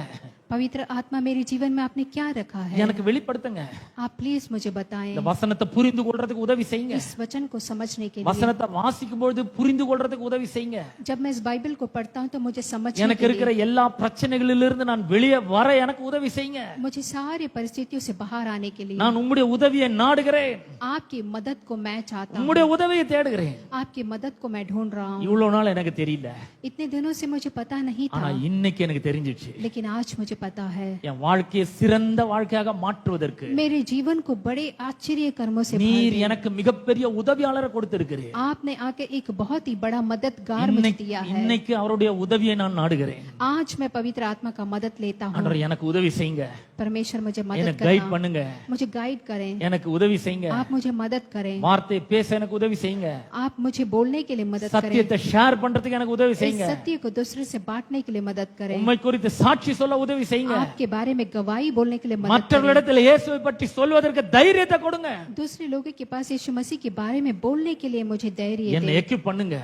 पवित्र आत्मा मेरे जीवन में आपने क्या रखा है? எனக்கு வெளிப்படுத்துங்க. आप प्लीज मुझे बताएं। இந்த வசனத்தை புரிந்து கொள்றதுக்கு உதவி செய்யுங்க. इस वचन को समझने के लिए வசனத்தை வாசிக்கும் பொழுது புரிந்து கொள்றதுக்கு உதவி செய்யுங்க. जब मैं इस बाइबल को पढ़ता हूँ तो मुझे समझने எனக்கு के இருக்கிற लिए, எல்லா பிரச்சனைகளிலிருந்து நான் வெளியே வர எனக்கு உதவி செய்யுங்க. मुझे सारी परिस्थितियों से बाहर आने के लिए நான் உம்முடைய உதவியை நாடுகிறேன். आपकी मदद को मैं चाहता हूँ, உம்முடைய உதவியை தேடுகிறேன். आपकी मदद को मैं ढूंढ रहा हूँ। இவ்வளவு நாள் எனக்கு தெரியல, इतने दिनों से मुझे पता नहीं ஆனா था, இன்னைக்கு எனக்கு தெரிஞ்சிச்சு. लेकिन आज मुझे पता है। என் வாழ்க்கையை சிறந்த வாழ்க்கையாக மாற்றுவதற்கு मेरे जीवन को बड़े आश्चर्य कर्मों से भर நீர் दे। எனக்கு மிகப்பெரிய உதவியாளரை கொடுத்திருக்கிறீர். आपने आके एक बहुत ही बड़ा मददगार मुझे दिया है। இன்னைக்கு அவருடைய உதவியை நான் நாடுகிறேன். आज मैं पवित्र आत्मा का मदद लेता हूँ। ஆண்டவரே எனக்கு உதவி செய்யுங்க. परमेश्वर मुझे मदद எனக்கு கைட் करना, பண்ணுங்க. मुझे गाइड करें, எனக்கு उदவி செய்யுங்க. आप मुझे मदद करें, வார்த்தை பேச எனக்கு உதவி செய்யுங்க. आप मुझे बोलने के लिए मदद करें, சத்தியத்தை ஷேர் பண்றதுக்கு எனக்கு உதவி इस செய்யுங்க. सत्य को दूसरे से बांटने के लिए मदद करें, உம்மை குறித்து சாட்சி சொல்ல உதவி செய்யுங்க. आपके बारे में गवाही बोलने के लिए मदद करें, மற்றவர்களிடத்தில் இயேசுவை பற்றி சொல்வதற்கு தைரியத்தை கொடுங்க. दूसरे लोगों के पास यीशु मसीह के बारे में बोलने के लिए मुझे धैर्य என்னை दें, எக்யூப் பண்ணுங்க.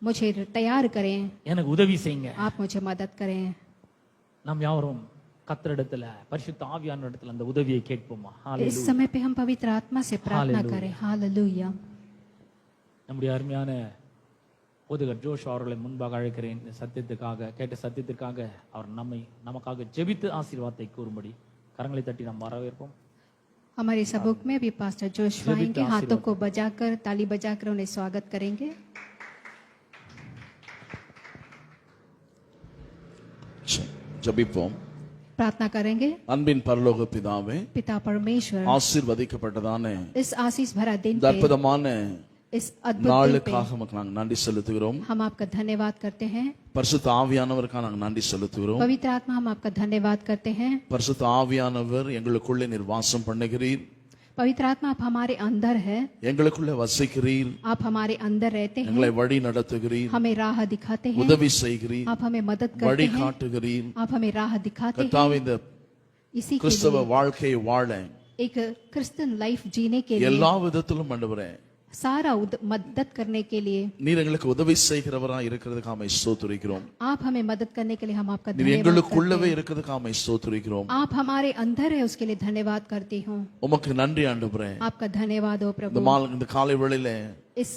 मुझे तैयार करें, எனக்கு उदவி செய்யுங்க. आप मुझे मदद करें। நாம் யாவரும் கர்த்தரிடத்துல பரிசுத்த ஆவியானவரிடத்துல அந்த உதவியை கேட்போமா? इस ஹalleluya. समय पे हम पवित्र आत्मा से प्रार्थना हालेलुया। करें। हालेलुया। நம்முடைய அருமையான போதகர் ஜோஷ் அவர்களை முன்பாக அழைக்கிறேன். இந்த சத்தியத்துக்காக கேட்ட சத்தியத்துக்காக அவர் நமக்காக ஜெபித்து ஆசீர்வாதத்தை கூறும்படி கரங்களை தட்டி நாம் வரவேற்போம். हमारे सबूक में भी पास्टर जोशुआ जय भी आएंगे, तो हाथों आशीर्वाद। को बजाकर ताली बजाकर उन्हें स्वागत करेंगे। ஜெபிப்போம். प्रार्थना करेंगे। அன்பின் பரலோக பிதாவே, पिता परमेश्वर, ஆசீர்வதிக்கப்பட்டதான इस आशीष भरा दिन இந்த पे, அற்புதமான इस अद्भुत दिन पे நாளுக்காக உமக்கு நாங்கள் நன்றி செலுத்துகிறோம். हम आपका धन्यवाद करते हैं। பரிசுத்த ஆவியானவருக்காக நாங்கள் நன்றி செலுத்துகிறோம். पवित्र आत्मा हम आपका धन्यवाद करते हैं। பரிசுத்த ஆவியானவர் எங்களுக்குள்ளே நீர் வாசம் பண்ணுகிறீர், पवित्र आत्मा आप हमारे अंदर है, எங்களுக்குள்ளே வசிக்கிறீர், आप हमारे अंदर रहते हैं, எங்களை வழி நடத்துகிறீர், हमें राह दिखाते हैं, உதவி செய்கிறீர், आप हमें मदद வழி करते हैं, காட்டுகிறீர். आप हमें राह दिखाते हैं। கர்த்தாவே, இந்த इसी के கிறிஸ்தவ लिए வாழ்க்கையை வாழ एक क्रिश्चियन लाइफ जीने के लिए, எல்லா விதத்திலும் ஆண்டவரே सारा मदद करने के लिए நீர் எங்களுக்கு உதவி செய்கிறவராய் இருக்கிறதுக்கு ஆமை ஸ்தோத்திரிக்கிறோம். आप हमें मदद करने के लिए हम आपका நீர் धन्यवाद எங்களுக்குள்ளவே करते हैं। இருக்கிறதுக்கு ஆமை ஸ்தோத்திரிக்கிறோம். आप हमारे अंदर है उसके लिए धन्यवाद करती हूँ। உமக்கு நன்றி ஆண்டவரே. आपका धन्यवाद हो இந்த प्रभु। இந்த காலை வேளையில इस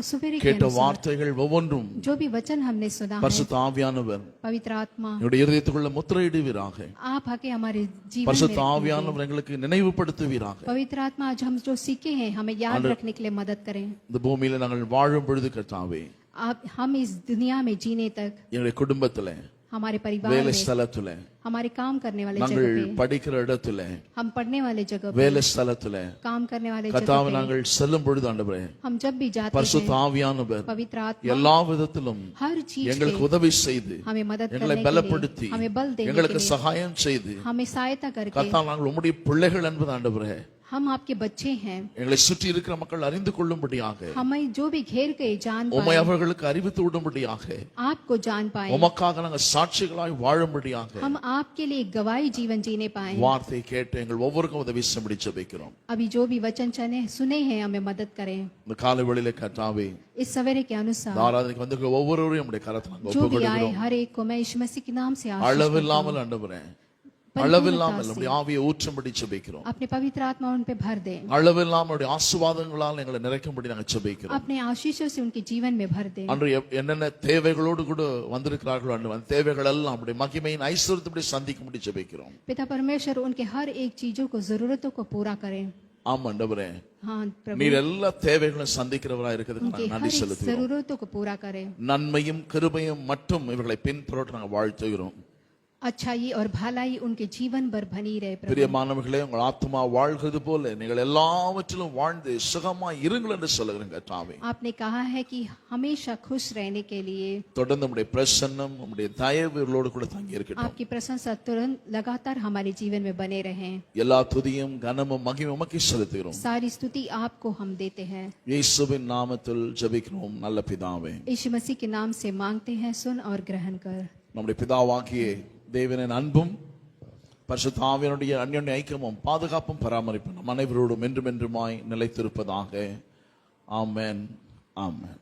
सुबेरे के கேட்ட अनुसार வார்த்தைகள் ஒவ்வொன்றும் जो भी वचन हमने सुना है, பரிசுத்த ஆவியானவர் पवित्र आत्मा என்னுடைய இருதயத்துக்குள்ள முத்திரையிடுவீராக. आप आके हमारे जीवन பரிசுத்த में ஆவியானவர் எங்களுக்கு நினைவுபடுத்துவீராக. पवित्र आत्मा आज हम जो सीखे हैं हमें याद रखने के लिए मदद करें. இந்த பூமியில நாங்கள் வாழும் பொழுது கர்த்தாவே, आप हम इस दुनिया में जीने तक எங்களுடைய குடும்பத்திலே, हमारे परिवार வேலை में, ஸ்தலத்திலே, हमारे काम करने वाले நாங்கள் जगह पे, படிக்கிற இடத்திலே, हम पढ़ने वाले जगह पे, வேலை ஸ்தலத்திலே, काम करने वाले जगह கர்த்தாவே पे, நாங்கள் செல்லும் பொழுது ஆண்டவரே, हम जब भी जाते பரிசுத்த हैं, ஆவியானவர் पवित्र आत्मा எல்லா விதத்திலும் हर चीज எங்களுக்கு पे உதவி செய்து, हमें मदद எங்களை करने के பலப்படுத்தி, लिए, हमें बल देने के எங்களுக்கு लिए, சகாயம் செய்து, हमें सहायता करके, கர்த்தாவே நாங்கள் உம்முடைய பிள்ளைகள் என்பது ஆண்டவரே हम आपके बच्चे हैं, எங்களை சுற்றி இருக்கிற மக்கள் அறிந்து கொள்ளும்படியாக, हमें जो भी घेर गए जान உம்மை पाए, அவர்களுக்கு அறிவித்து விடும்படியாக, आपको जान पाए, உமக்காக நாங்கள் சாட்சிகளாய் வாழும்படியாக हम आपके लिए गवाही जीवन जीने पाए. வார்த்தை கேட்டு எங்கள் ஒவ்வொருக்கும் உதவி செய்யும்படி ஜெபிக்கிறோம். अभी जो भी वचन सुने हैं हमें मदद करें. இந்த காலை வேளையிலே கர்த்தாவே, इस सवेरे के अनुसार இந்த ஆராதனைக்கு வந்திருக்கிற ஒவ்வொருவரையும் உம்முடைய கரத்தில் நாங்கள் जो ஒப்புக் भी आए கொடுக்கிறோம். हर एक को मैं यीशु मसीह के नाम से आशीष அளவில்லாமல் ஆண்டவரே, அளவில்லாமல் நம்முடைய ஆவியை ஊற்றும்படி ஜெபிக்கிறோம். अपने पवित्र आत्मा उन पे भर दे, அளவில்லாமல் நம்முடைய ஆசீர்வாதங்களால் எங்களை நிறைக்கும்படி நாங்கள் ஜெபிக்கிறோம். अपने आशीषों से उनके जीवन में भर दे. அன்று என்னென்ன தேவைகளோடு கூட வந்திருக்கிறார்களோ அந்த தேவைகள் எல்லாம் நம்முடைய மகிமையின் ஐஸ்வர்யத்தை சந்திக்கும்படி ஜெபிக்கிறோம். पिता परमेश्वर उनके हर एक चीजों को जरूरतों को पूरा करें. ஆமா ஆண்டவரே, हाँ प्रभु, நீர் எல்லா தேவைகளும் சந்திக்கிறவராய் இருக்கிறதுக்கு उनकी நாங்கள் हर நன்றி एक செலுத்துகிறோம். जरूरतों को पूरा करें. நன்மையும் கிருபையும் மட்டும் இவர்களை பின்தொடர்ந்து நாங்கள் வாழ்த்துகிறோம். अच्छाई और भलाई उनके जीवन भर बनी रहे प्रभु. பிரியமானவர்களே, உங்கள் ஆத்மா வாழ்கிறது போல நீங்கள் எல்லாவற்றிலும் வாழ்ந்து சுகமாய் இருங்கள் என்று சொல்லுகிறேன் கர்த்தாவே. आपने कहा है कि हमेशा खुश रहने के लिए தொடர்ந்து உம்முடைய பிரசன்னம், உம்முடைய தயவு இவர்களோடு கூட தங்கி இருக்கட்டும். आपकी प्रशंसा तुरंत लगातार हमारे जीवन में बने रहें. எல்லா துதியும் கனமும் மகிமையும் உமக்கே செலுத்துகிறோம். सारी स्तुति आपको हम देते हैं. இயேசுவின் நாமத்தில் ஜெபிக்கிறோம் நல்ல பிதாவே. यीशु मसीह के नाम से मांगते हैं, सुन और ग्रहण कर. நம்முடைய பிதாவாகிய தேவனின் அன்பும் பரிசுத்த ஆவியானுடைய அன்யோன்ய ஐக்கியமும் பாதுகாப்பும் பராமரிப்பும் நம் அனைவரோடும் என்றும் என்றுமாய் நிலைத்திருப்பதாக. ஆமென், ஆமென்.